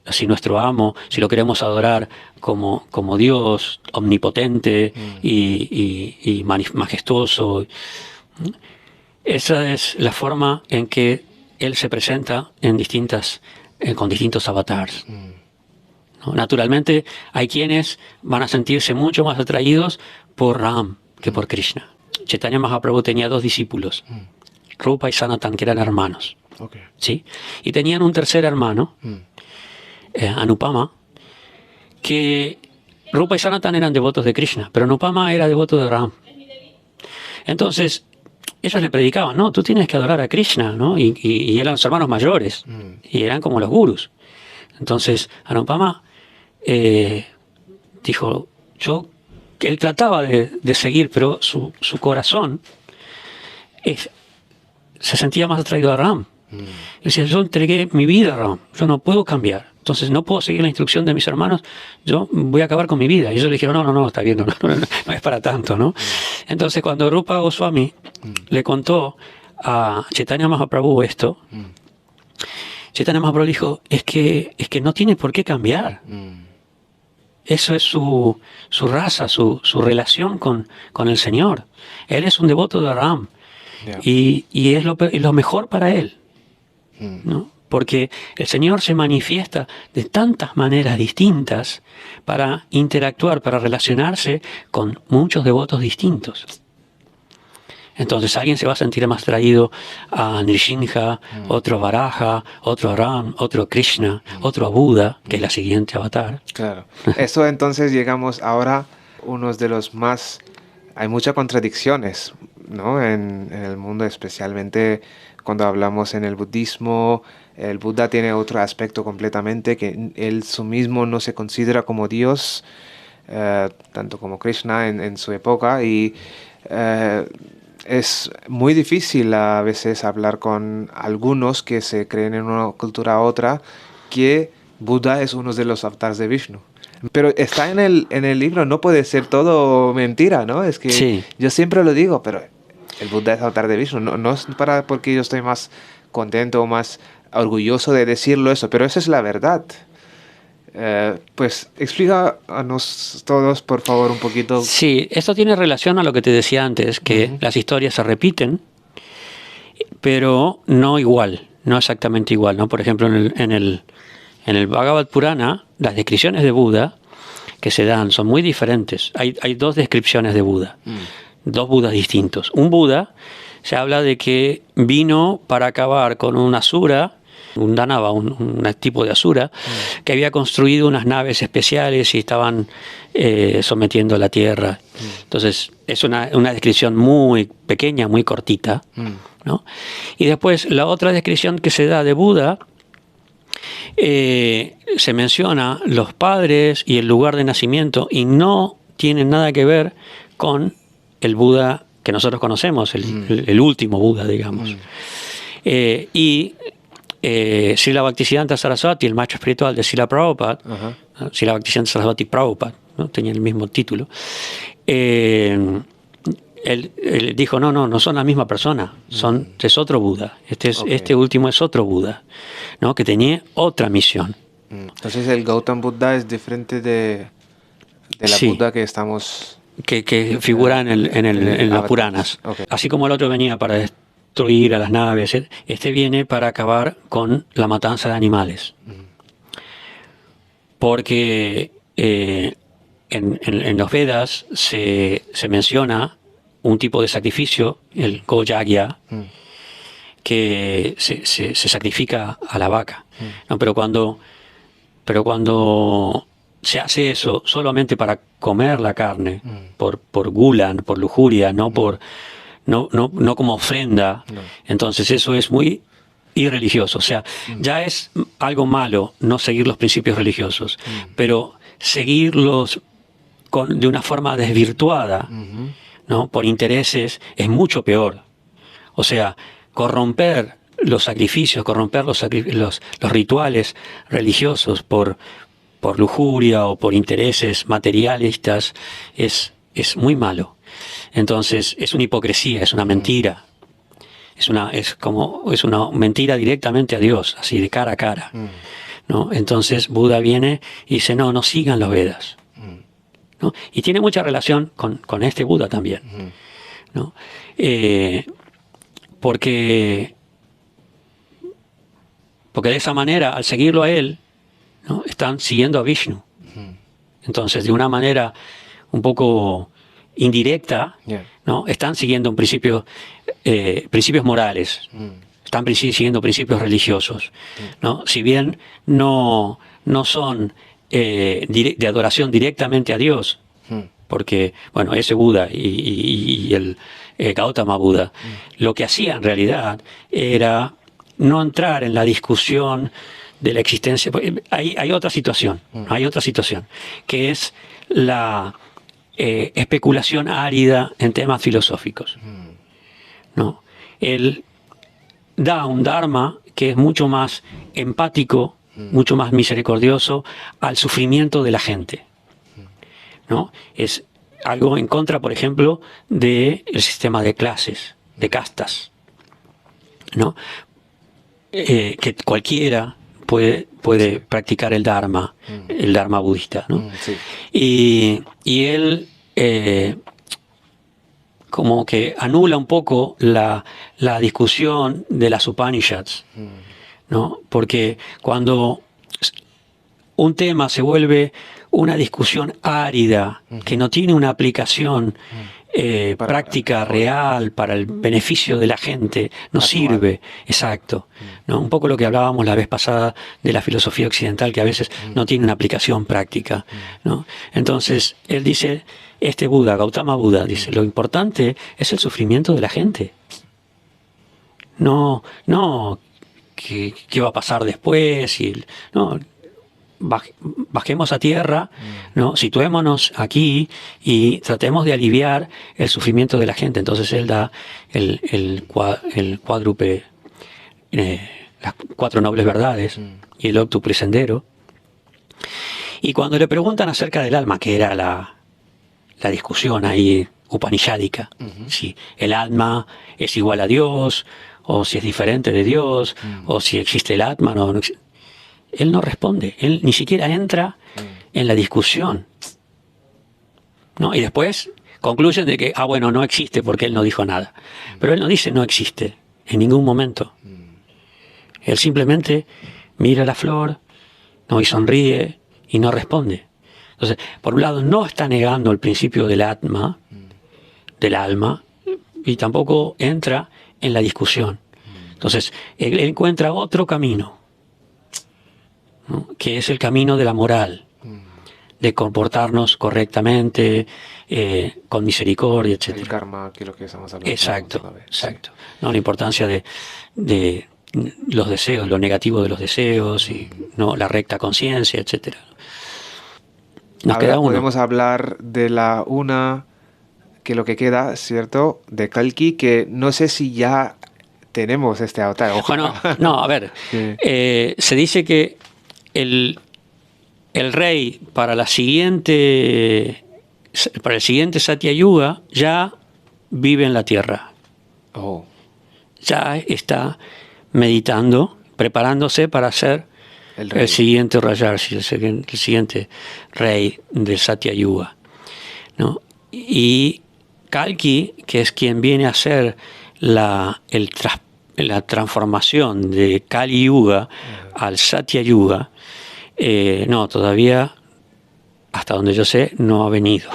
así nuestro amo, si lo queremos adorar como Dios omnipotente y majestuoso. Esa es la forma en que Él se presenta con distintos avatars. ¿No? Naturalmente, hay quienes van a sentirse mucho más atraídos por Ram que por Krishna. Chaitanya Mahaprabhu tenía 2 discípulos, Rupa y Sanatan, que eran hermanos. Okay. ¿Sí? Y tenían un tercer hermano, Anupama, que Rupa y Sanatan eran devotos de Krishna, pero Anupama era devoto de Ram. Entonces, ellos le predicaban, no, tú tienes que adorar a Krishna, ¿no? Y eran los hermanos mayores, y eran como los gurus. Entonces, Anupama dijo, él trataba de seguir, pero su corazón se sentía más atraído a Ram. Él decía, yo entregué mi vida a Ram, yo no puedo cambiar. Entonces no puedo seguir la instrucción de mis hermanos, yo voy a acabar con mi vida. Y ellos le dijeron, no, está bien, no es para tanto, ¿no? Entonces cuando Rupa Goswami le contó a Chaitanya Mahaprabhu esto, Chaitanya Mahaprabhu dijo, es que no tiene por qué cambiar. Eso es su raza, su relación con el Señor. Él es un devoto de Ram. Yeah. Y es lo mejor para él, ¿no? Porque el Señor se manifiesta de tantas maneras distintas para interactuar, para relacionarse con muchos devotos distintos. Entonces alguien se va a sentir más atraído a Nrsimha, otro a Varaha, otro a Ram, otro a Krishna, otro a Buda, que es la siguiente avatar. Claro. Eso entonces llegamos ahora unos de los más... Hay muchas contradicciones, ¿no? En el mundo, especialmente cuando hablamos en el budismo. El Buda tiene otro aspecto completamente, que él su mismo no se considera como Dios, tanto como Krishna en su época, y es muy difícil a veces hablar con algunos que se creen en una cultura a otra que Buda es uno de los avatares de Vishnu. Pero está en el libro, no puede ser todo mentira, ¿no? Es que sí. Yo siempre lo digo, pero el Buda es avatar de Vishnu. No es porque yo estoy más contento o más orgulloso de decirlo eso, pero esa es la verdad. Pues explícanos todos, por favor, un poquito. Sí, esto tiene relación a lo que te decía antes, que las historias se repiten, pero no igual, no exactamente igual, ¿no? Por ejemplo, en el Bhagavad Purana, las descripciones de Buda que se dan son muy diferentes. Hay 2 descripciones de Buda, 2 Budas distintos. Un Buda se habla de que vino para acabar con un asura, un Danava, un tipo de asura, que había construido unas naves especiales y estaban sometiendo a la tierra. Entonces, es una descripción muy pequeña, muy cortita, ¿no? Y después, la otra descripción que se da de Buda, se menciona los padres y el lugar de nacimiento y no tienen nada que ver con el Buda que nosotros conocemos, el último Buda, digamos. Srila Bhaktisiddhanta Saraswati, el maestro espiritual de Srila Prabhupada, Srila Bhaktisiddhanta Saraswati Prabhupada, ¿no? Tenía el mismo título, él dijo, no son la misma persona, es otro Buda, este último es otro Buda, ¿no? Que tenía otra misión. Entonces el Gautam Buddha es diferente de la Buddha que estamos... Que figura en las Puranas. Okay. Así como el otro venía para destruir a las naves, este viene para acabar con la matanza de animales. Porque en los Vedas se menciona un tipo de sacrificio, el Gojagya, que se sacrifica a la vaca. ¿No? Pero cuando se hace eso solamente para comer la carne, por gula, por lujuria, no como ofrenda, entonces eso es muy irreligioso. O sea, ya es algo malo no seguir los principios religiosos, pero seguirlos de una forma desvirtuada, ¿no? Por intereses, es mucho peor. O sea, corromper los sacrificios, corromper los rituales religiosos por lujuria o por intereses materialistas es muy malo. Entonces es una hipocresía, es una mentira. Es una mentira directamente a Dios, así de cara a cara, ¿no? Entonces Buda viene y dice, no sigan los Vedas, ¿no? Y tiene mucha relación con este Buda también, ¿no? Porque de esa manera, al seguirlo a él, ¿no? Están siguiendo a Vishnu. Entonces, de una manera un poco indirecta, ¿no? Están siguiendo un principios morales, están siguiendo principios religiosos, ¿no? Si bien no son de adoración directamente a Dios, porque, bueno, ese Buda y el Gautama Buda, lo que hacía en realidad era no entrar en la discusión de la existencia. Hay otra situación, que es la especulación árida en temas filosóficos, ¿no? Él da un dharma que es mucho más empático, mucho más misericordioso al sufrimiento de la gente, ¿no? Es algo en contra, por ejemplo, del sistema de clases, de castas, ¿no? Que cualquiera puede practicar el Dharma budista, ¿no? Sí. Y él como que anula un poco la discusión de las Upanishads, ¿no? Porque cuando un tema se vuelve una discusión árida, que no tiene una aplicación práctica, real, para el beneficio de la gente, no sirve. Exacto, ¿no? Un poco lo que hablábamos la vez pasada de la filosofía occidental, que a veces no tiene una aplicación práctica, ¿no? Entonces, él dice, este Buda, Gautama Buda, dice, lo importante es el sufrimiento de la gente. No, ¿qué va a pasar después? No, bajemos a tierra, ¿no? Situémonos aquí y tratemos de aliviar el sufrimiento de la gente. Entonces él da el cuádruple, las 4 nobles verdades y el óctuple sendero. Y cuando le preguntan acerca del alma, que era la discusión ahí upanishádica, si el alma es igual a Dios, o si es diferente de Dios, o si existe el Atman o no existe, él no responde, él ni siquiera entra en la discusión, ¿no? Y después concluyen de que, bueno, no existe porque él no dijo nada. Pero él no dice no existe en ningún momento. Él simplemente mira la flor, ¿no? Y sonríe y no responde. Entonces, por un lado, no está negando el principio del Atma, del alma, y tampoco entra en la discusión. Entonces, él encuentra otro camino, ¿no? Que es el camino de la moral, de comportarnos correctamente, con misericordia, etc. El karma, que es lo que estamos hablando. Exacto. ¿No? La importancia de los deseos, lo negativo de los deseos, y no la recta conciencia, etc. Nos Ahora queda uno. podemos hablar de la una, que lo que queda, ¿cierto? De Kalki, que no sé si ya tenemos este avatar. Bueno, no, a ver, se dice que el rey para el siguiente Satya Yuga ya vive en la tierra. Ya está meditando, preparándose para ser el siguiente Rajarsi, el siguiente rey del Satya Yuga, ¿no? Y Kalki, que es quien viene a hacer la transformación de Kali Yuga al Satya Yuga, no, todavía, hasta donde yo sé, no ha venido.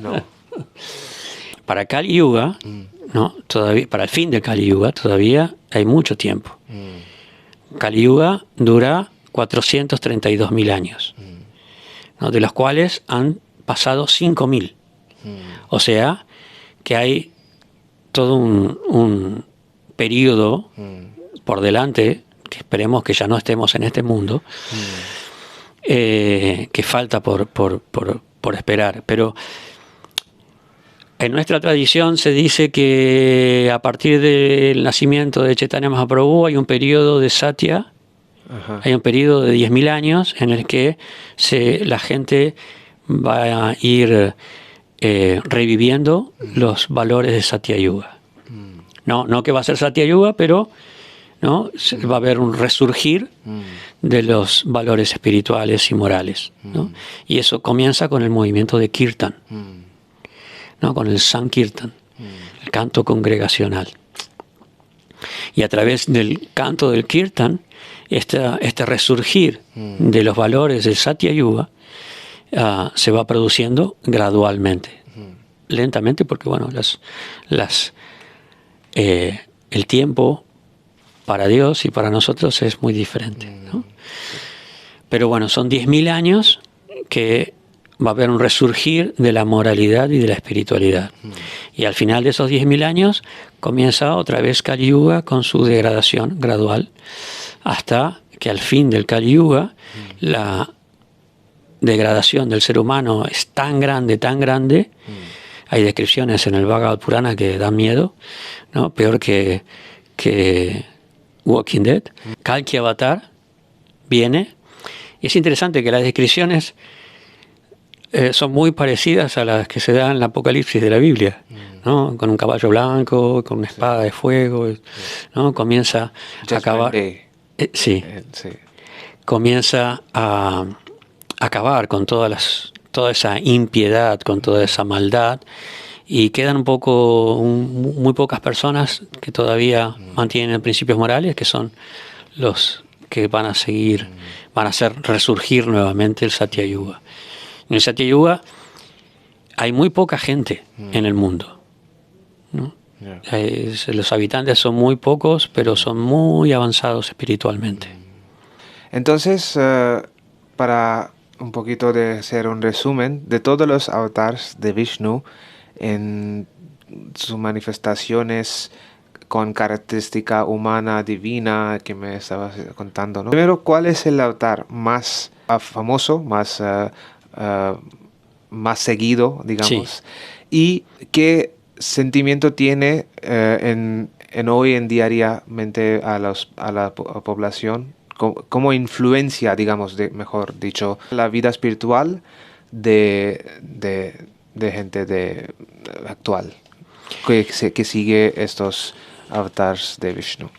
No. Para Kali Yuga, no, todavía, para el fin de Kali Yuga, todavía hay mucho tiempo. Kali Yuga dura 432.000 años. ¿no? De los cuales han pasado 5.000. O sea, que hay todo un periodo por delante, que esperemos que ya no estemos en este mundo, que falta por esperar. Pero en nuestra tradición se dice que a partir del nacimiento de Chaitanya Mahaprabhu hay un periodo de Satya, hay un periodo de 10.000 años en el que la gente va a ir reviviendo los valores de Satya Yuga. No que va a ser Satya Yuga, pero ¿no? Va a haber un resurgir de los valores espirituales y morales, ¿no? Y eso comienza con el movimiento de Kirtan, ¿no? Con el Sankirtan, el canto congregacional. Y a través del canto del Kirtan, este resurgir de los valores del Satya Yuga se va produciendo gradualmente, lentamente, porque bueno, el tiempo para Dios y para nosotros es muy diferente, ¿no? Pero bueno, son 10.000 años que va a haber un resurgir de la moralidad y de la espiritualidad. Y al final de esos 10.000 años comienza otra vez Kali Yuga con su degradación gradual, hasta que al fin del Kali Yuga la degradación del ser humano es tan grande, hay descripciones en el Bhagavad Purana que dan miedo, ¿no? Peor que Walking Dead. Kalki Avatar viene, y es interesante que las descripciones son muy parecidas a las que se dan en el Apocalipsis de la Biblia, ¿no? Con un caballo blanco, con una espada de fuego, ¿no? Comienza a acabar. Comienza a acabar con toda esa impiedad, con toda esa maldad, y quedan muy pocas personas que todavía mantienen principios morales, que son los que van a hacer resurgir nuevamente el Satya Yuga. En el Satya Yuga hay muy poca gente en el mundo, ¿no? Los habitantes son muy pocos, pero son muy avanzados espiritualmente. Entonces, para un poquito de hacer un resumen de todos los avatars de Vishnu en sus manifestaciones con característica humana, divina, que me estabas contando, ¿no? Primero, ¿cuál es el avatar más famoso, más seguido, digamos? Sí. ¿Y qué sentimiento tiene hoy en diariamente a la población? ¿Cómo influencia, digamos, mejor dicho, la vida espiritual de gente actual que sigue estos avatars de Vishnu?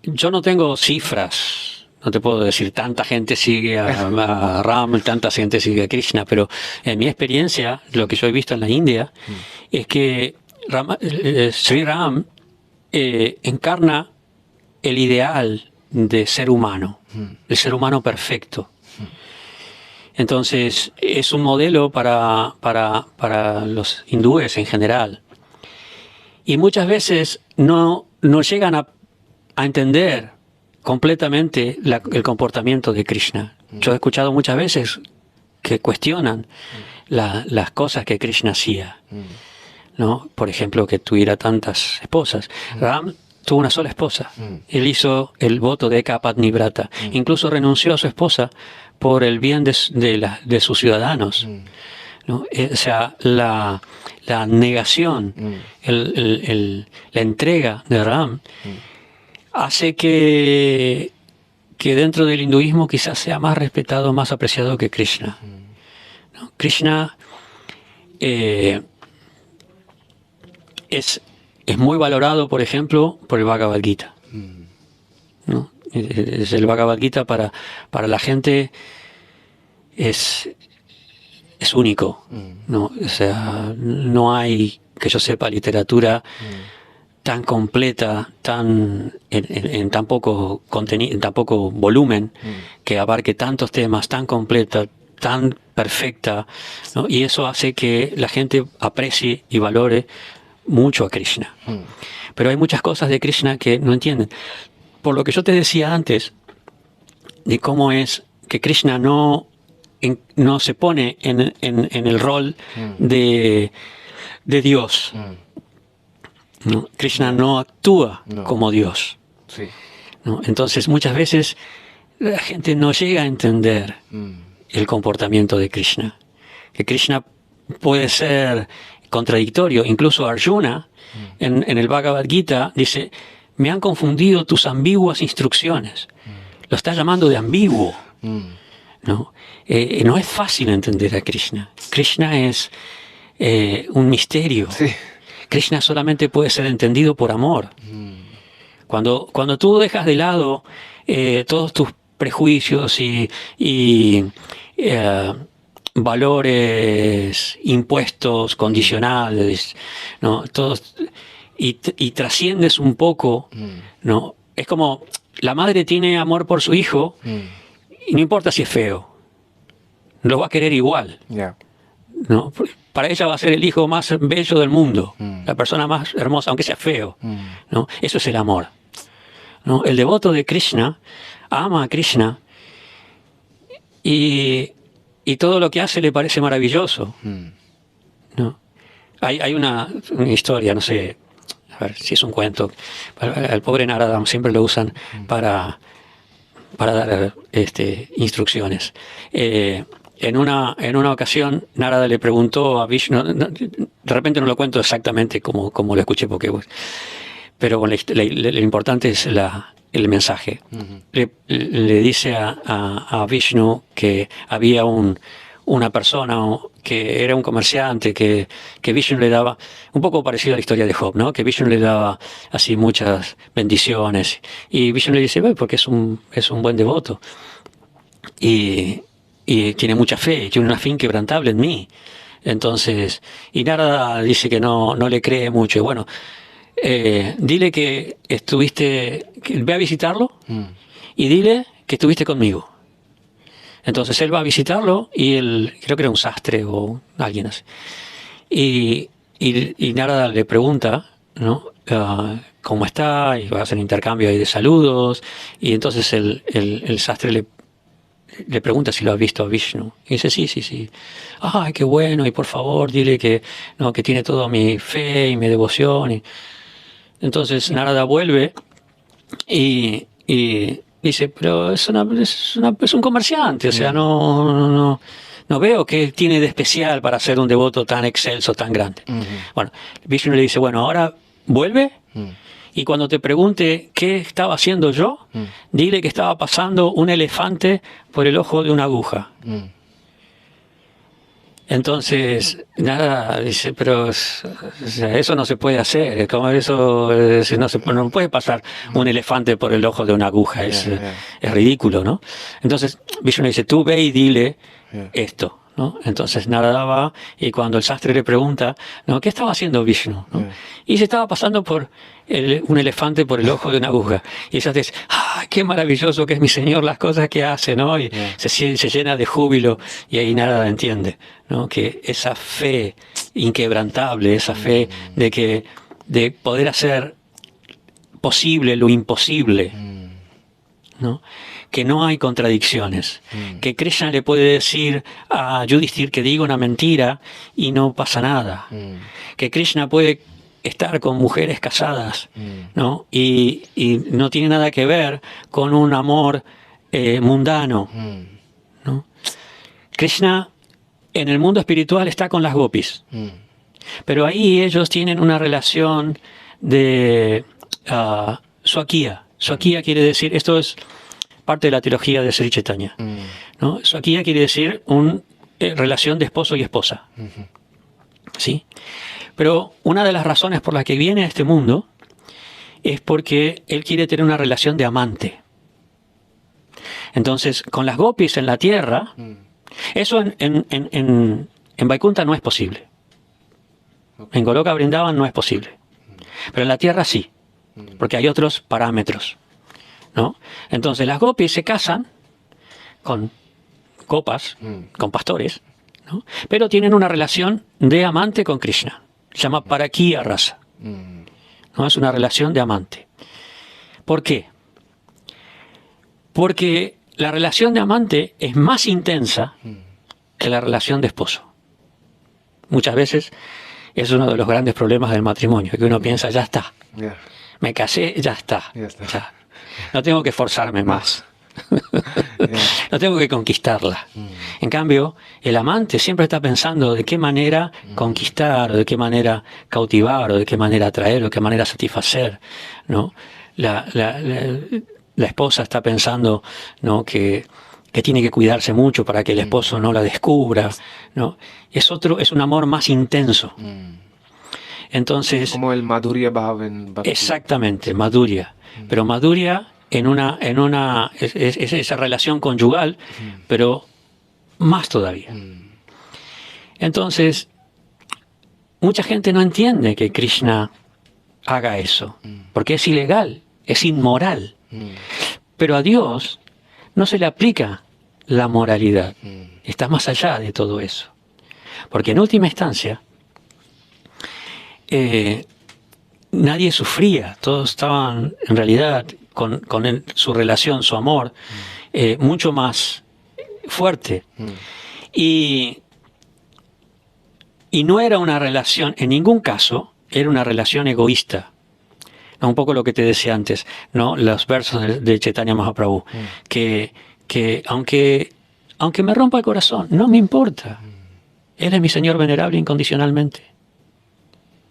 Yo no tengo cifras, no te puedo decir tanta gente sigue a Ram, tanta gente sigue a Krishna, pero en mi experiencia, lo que yo he visto en la India, es que Sri Ram encarna el ideal de ser humano, el ser humano perfecto. Entonces es un modelo para los hindúes en general. Y muchas veces no llegan a entender completamente el comportamiento de Krishna. Yo he escuchado muchas veces que cuestionan las cosas que Krishna hacía, ¿no? Por ejemplo, que tuviera tantas esposas. Ram tuvo una sola esposa. Él hizo el voto de Eka Patnivrata. Incluso renunció a su esposa por el bien de sus ciudadanos, ¿no? O sea, la negación, la entrega de Ram hace que dentro del hinduismo quizás sea más respetado, más apreciado que Krishna, ¿no? Krishna es muy valorado, por ejemplo, por el Bhagavad Gita, ¿no? El Bhagavad Gita para la gente es único, ¿no? O sea, no hay, que yo sepa, literatura tan completa, en tan poco contenido, en tan poco volumen, que abarque tantos temas, tan completa, tan perfecta, ¿no? Y eso hace que la gente aprecie y valore mucho a Krishna. Pero hay muchas cosas de Krishna que no entienden. Por lo que yo te decía antes, de cómo es que Krishna no no se pone en el rol de Dios. ¿No? Krishna no actúa como Dios. Sí. ¿No? Entonces muchas veces la gente no llega a entender el comportamiento de Krishna. Que Krishna puede ser contradictorio. Incluso Arjuna, en el Bhagavad Gita, dice: me han confundido tus ambiguas instrucciones. Lo está llamando de ambiguo. ¿No? No es fácil entender a Krishna. Krishna es un misterio. Sí. Krishna solamente puede ser entendido por amor. Cuando tú dejas de lado todos tus prejuicios y valores impuestos, condicionales, ¿no? Todos, y trasciendes un poco, ¿no? Es como la madre tiene amor por su hijo y no importa si es feo, lo va a querer igual. Yeah. ¿No? Para ella va a ser el hijo más bello del mundo, la persona más hermosa, aunque sea feo. ¿No? Eso es el amor. ¿No? El devoto de Krishna ama a Krishna y todo lo que hace le parece maravilloso. ¿No? Hay una historia, no sé, a ver si es un cuento. Al pobre Narada siempre lo usan para dar instrucciones. En una ocasión, Narada le preguntó a Vishnu, de repente no lo cuento exactamente como lo escuché, pero bueno, lo importante es el mensaje. Le dice a Vishnu que había una persona que era un comerciante que Vishnu le daba, un poco parecido a la historia de Job, ¿no? Que Vishnu le daba así muchas bendiciones. Y Vishnu le dice: porque es un buen devoto. Y tiene mucha fe, tiene una fe inquebrantable en mí. Entonces, y Narada dice que no le cree mucho. Y bueno, dile que ve a visitarlo y dile que estuviste conmigo. Entonces él va a visitarlo y él, creo que era un sastre o alguien así. Y Narada le pregunta, ¿no? ¿Cómo está? Y va a hacer un intercambio ahí de saludos. Y entonces el sastre le pregunta si lo ha visto a Vishnu. Y dice: sí. ¡Ay, qué bueno! Y por favor, dile que tiene toda mi fe y mi devoción. Y entonces Narada vuelve y dice: pero es un comerciante, o sea, no veo qué tiene de especial para ser un devoto tan excelso, tan grande. Bueno, Vishnu le dice: bueno, ahora vuelve. Y cuando te pregunte qué estaba haciendo yo, dile que estaba pasando un elefante por el ojo de una aguja. Entonces, nada, dice: pero o sea, eso no se puede hacer. Como eso no puede pasar un elefante por el ojo de una aguja. Es ridículo, ¿no? Entonces, Vishnu dice: tú ve y dile esto. ¿No? Entonces Narada va y cuando el sastre le pregunta, ¿no? ¿Qué estaba haciendo Vishnu? ¿No? Y se estaba pasando por un elefante por el ojo de una aguja. Y el sastre dice: ¡ah, qué maravilloso que es mi señor las cosas que hace! ¿No? Y se llena de júbilo y ahí Narada entiende, ¿no? Que esa fe inquebrantable, esa fe de poder hacer posible lo imposible, ¿no? Que no hay contradicciones, que Krishna le puede decir a Yudhishthira que diga una mentira y no pasa nada, que Krishna puede estar con mujeres casadas, ¿no? Y no tiene nada que ver con un amor mundano, ¿no? Krishna en el mundo espiritual está con las gopis, pero ahí ellos tienen una relación de Swakiya. Swakiya quiere decir, esto es parte de la teología de Sri Chaitanya, ¿no? Swakiya quiere decir una relación de esposo y esposa. ¿Sí? Pero una de las razones por las que viene a este mundo es porque él quiere tener una relación de amante. Entonces, con las gopis en la tierra, eso en Vaikuntha no es posible. En Goloka Vrindavan no es posible. Pero en la tierra sí, porque hay otros parámetros, ¿no? Entonces las gopis se casan con copas, con pastores, ¿no? Pero tienen una relación de amante con Krishna. Se llama Parakiya Rasa, ¿no? Es una relación de amante. ¿Por qué? Porque la relación de amante es más intensa que la relación de esposo. Muchas veces es uno de los grandes problemas del matrimonio, que uno piensa, ya está, me casé, ya está. Ya. No tengo que esforzarme más. No tengo que conquistarla. En cambio, el amante siempre está pensando de qué manera conquistar, o de qué manera cautivar, o de qué manera atraer, o de qué manera satisfacer, ¿no? La esposa está pensando, ¿no?, que tiene que cuidarse mucho para que el esposo no la descubra, ¿no? Es un amor más intenso. Entonces, como el Madhurya Bhavan. Exactamente, Madhurya. Pero Madhurya es esa relación conyugal, pero más todavía. Entonces, mucha gente no entiende que Krishna haga eso, porque es ilegal, es inmoral. Pero a Dios no se le aplica la moralidad. Está más allá de todo eso. Porque en última instancia, nadie sufría, todos estaban en realidad con su relación, su amor, mucho más fuerte. Y no era una relación, en ningún caso, era una relación egoísta. Un poco lo que te decía antes, ¿no? Los versos de Chaitanya Mahaprabhu, que aunque me rompa el corazón, no me importa. Él es mi Señor venerable incondicionalmente,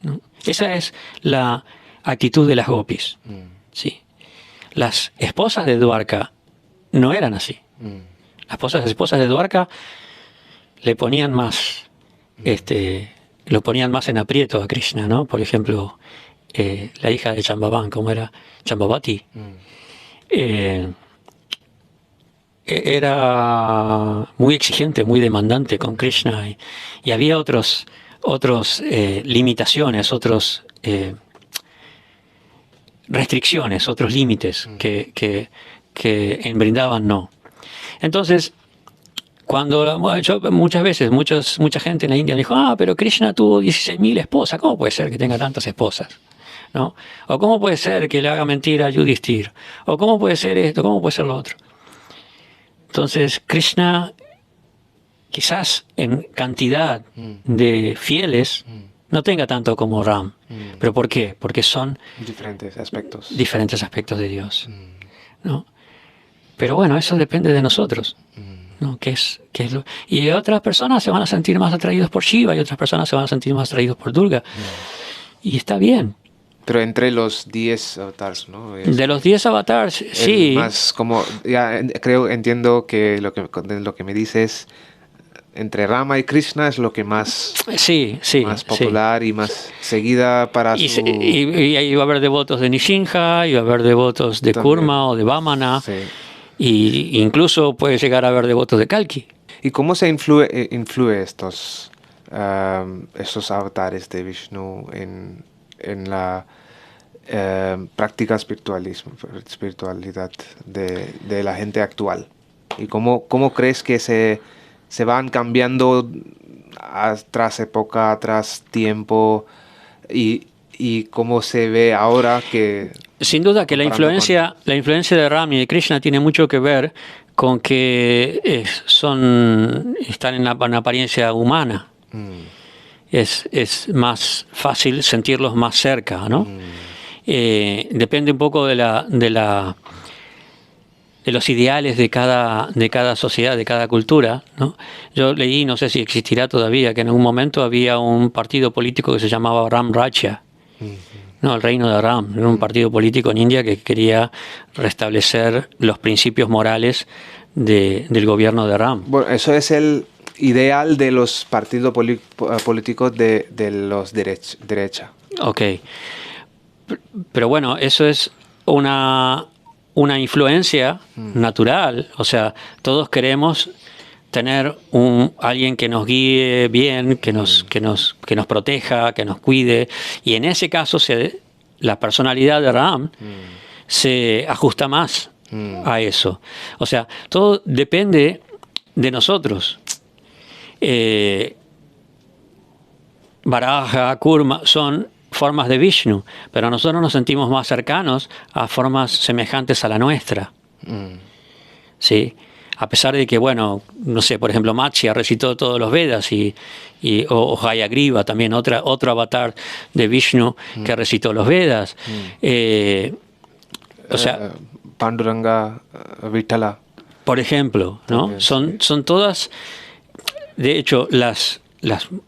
¿no? Esa es la actitud de las gopis. Sí. Las esposas de Dwarka no eran así. Las esposas de Dwarka le ponían más, lo ponían más en aprieto a Krishna, ¿no? Por ejemplo, la hija de Jambavan, ¿cómo era? Jambavati. Era muy exigente, muy demandante con Krishna, y había otros limitaciones, restricciones, otros límites que en Brindavan no. Entonces, muchas veces, mucha gente en la India me dijo, pero Krishna tuvo 16.000 esposas, ¿cómo puede ser que tenga tantas esposas? ¿No? O ¿cómo puede ser que le haga mentir a Yudhishthira? O ¿cómo puede ser esto? ¿Cómo puede ser lo otro? Entonces, Krishna, quizás en cantidad de fieles, no tenga tanto como Ram. ¿Pero por qué? Porque son diferentes aspectos de Dios, ¿no? Pero bueno, eso depende de nosotros, ¿no? Y otras personas se van a sentir más atraídos por Shiva, y otras personas se van a sentir más atraídos por Durga. Y está bien. Pero entre los 10 avatars, ¿no? De los 10 avatars, sí. Más como, entiendo que lo que me dices, entre Rama y Krishna es lo que más, más popular y más seguida para y va a haber devotos de Nishinja, y va a haber devotos de Kurma o de Vamana, y incluso puede llegar a haber devotos de Kalki. ¿Y cómo se influye estos avatares de Vishnu en la práctica espiritualidad de la gente actual? ¿Y cómo crees que se van cambiando tras época, tras tiempo, y cómo se ve ahora que... Sin duda que la influencia de Ram y de Krishna tiene mucho que ver con que están en apariencia humana. Es más fácil sentirlos más cerca, ¿no? Depende un poco de los ideales de cada sociedad, de cada cultura, ¿no? Yo leí, no sé si existirá todavía, que en un momento había un partido político que se llamaba Ram Rajya, ¿no? El reino de Ram. Era un partido político en India que quería restablecer los principios morales del gobierno de Ram. Bueno, eso es el ideal de los partidos políticos de los derecha. Ok. Pero bueno, eso es una influencia natural. O sea, todos queremos tener alguien que nos guíe bien, que nos proteja, que nos cuide. Y en ese caso la personalidad de Ram se ajusta más a eso. O sea, todo depende de nosotros. Varaha, Kurma son formas de Vishnu, pero nosotros nos sentimos más cercanos a formas semejantes a la nuestra. ¿Sí? a pesar de que, bueno, no sé, por ejemplo, Matsya recitó todos los Vedas o Hayagriva también, otro avatar de Vishnu que recitó los Vedas. O sea, Panduranga, Vitala. por ejemplo, ¿no? También, son todas, de hecho, las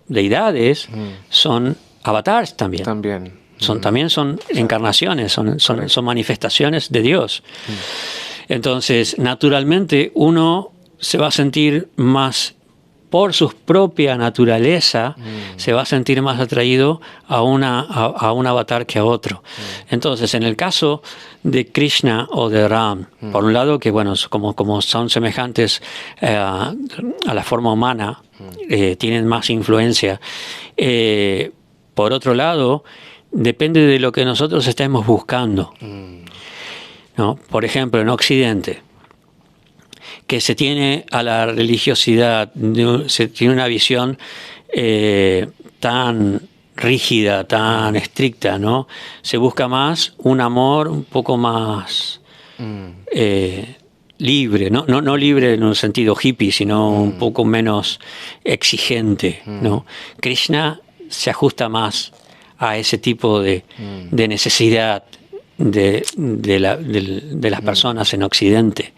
deidades son avatars también. También son encarnaciones, son manifestaciones de Dios. Entonces, naturalmente, uno se va a sentir más, por su propia naturaleza, se va a sentir más atraído a un avatar que a otro. Entonces, en el caso de Krishna o de Ram, por un lado, que bueno, como son semejantes a la forma humana, tienen más influencia. Por otro lado, depende de lo que nosotros estemos buscando, ¿no? Por ejemplo, en Occidente, que se tiene a la religiosidad, se tiene una visión tan rígida, tan estricta, ¿no? Se busca más un amor un poco más libre, no libre en un sentido hippie, sino un poco menos exigente, ¿no? Krishna se ajusta más a ese tipo de necesidad de las personas en Occidente,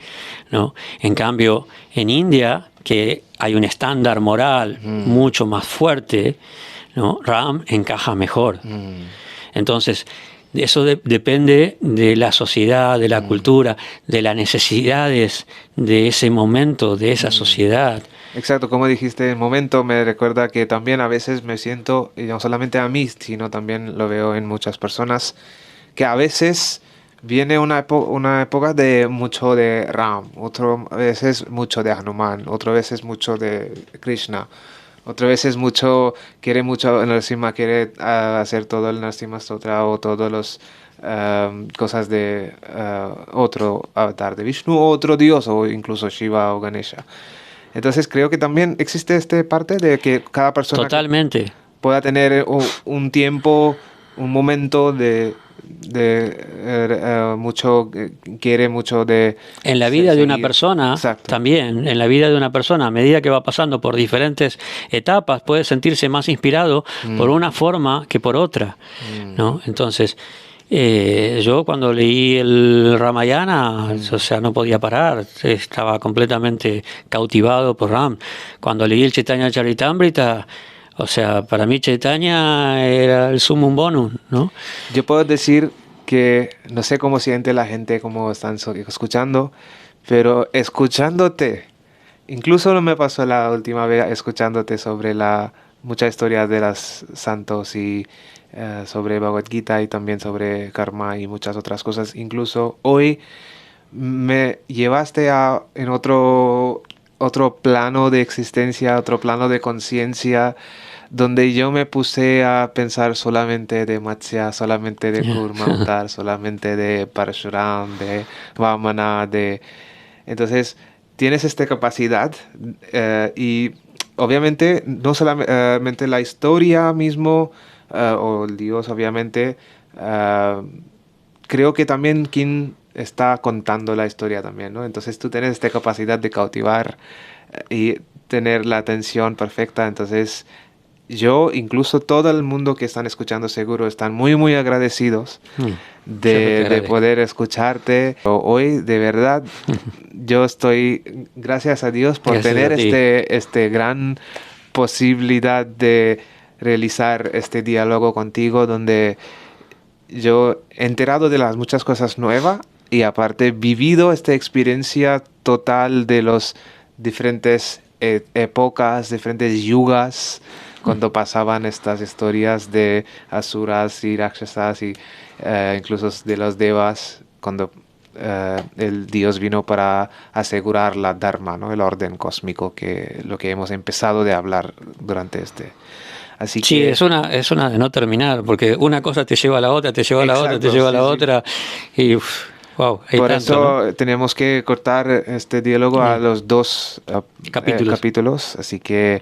¿no? En cambio, en India, que hay un estándar moral mucho más fuerte, ¿no? Ram encaja mejor. Entonces, eso depende de la sociedad, de la cultura, de las necesidades de ese momento, de esa sociedad. Exacto, como dijiste, el momento me recuerda que también a veces me siento, y no solamente a mí, sino también lo veo en muchas personas, que a veces viene una época de mucho de Ram, otras veces mucho de Hanuman, otras veces mucho de Krishna, otras veces quiere mucho Narasimha, quiere hacer todo el Narasimha Stotra o todas las cosas de otro avatar de Vishnu, o otro dios, o incluso Shiva o Ganesha. Entonces creo que también existe esta parte de que cada persona totalmente pueda tener un tiempo, un momento de mucho, quiere mucho de... En la vida de una persona, también, en la vida de una persona, a medida que va pasando por diferentes etapas, puede sentirse más inspirado por una forma que por otra, ¿no? Entonces, yo cuando leí el Ramayana, o sea, no podía parar, estaba completamente cautivado por Ram. Cuando leí el Chaitanya Charitamrita, o sea, para mí Chaitanya era el sumum bonum, ¿no? Yo puedo decir que no sé cómo siente la gente, cómo están escuchando, pero escuchándote, incluso me pasó la última vez escuchándote sobre mucha historia de los santos y sobre Bhagavad Gita y también sobre karma y muchas otras cosas. Incluso hoy me llevaste en otro plano de existencia, otro plano de conciencia, donde yo me puse a pensar solamente de Matsya, solamente de Kurma, solamente de Parashuram, de Vamana, Entonces, tienes esta capacidad y obviamente no solamente la historia mismo o el Dios, obviamente, creo que también quien está contando la historia también, ¿no? Entonces tú tienes esta capacidad de cautivar y tener la atención perfecta. Entonces yo, incluso todo el mundo que están escuchando seguro están muy, muy agradecidos de poder escucharte. Hoy, de verdad, yo estoy, gracias a Dios por tener este gran posibilidad de realizar este diálogo contigo, donde yo he enterado de las muchas cosas nuevas y aparte vivido esta experiencia total de los diferentes épocas, diferentes yugas, cuando pasaban estas historias de asuras y rakshasas y incluso de los devas, cuando el Dios vino para asegurar la dharma, ¿no? El orden cósmico, lo que hemos empezado de hablar durante Así sí, que... es una de no terminar, porque una cosa te lleva a la otra, te lleva a la otra, te lleva a la otra, y wow, hay por tanto, eso ¿no? tenemos que cortar este diálogo a los dos capítulos. Así que,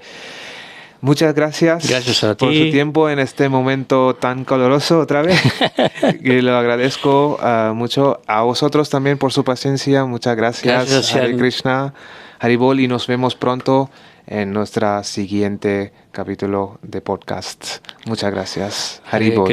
Muchas gracias, a ti por su tiempo en este momento tan coloroso otra vez. Y lo agradezco mucho a vosotros también por su paciencia. Muchas gracias. Hare Krishna, Haribol, y nos vemos pronto en nuestro siguiente capítulo de podcast. Muchas gracias. Haribol.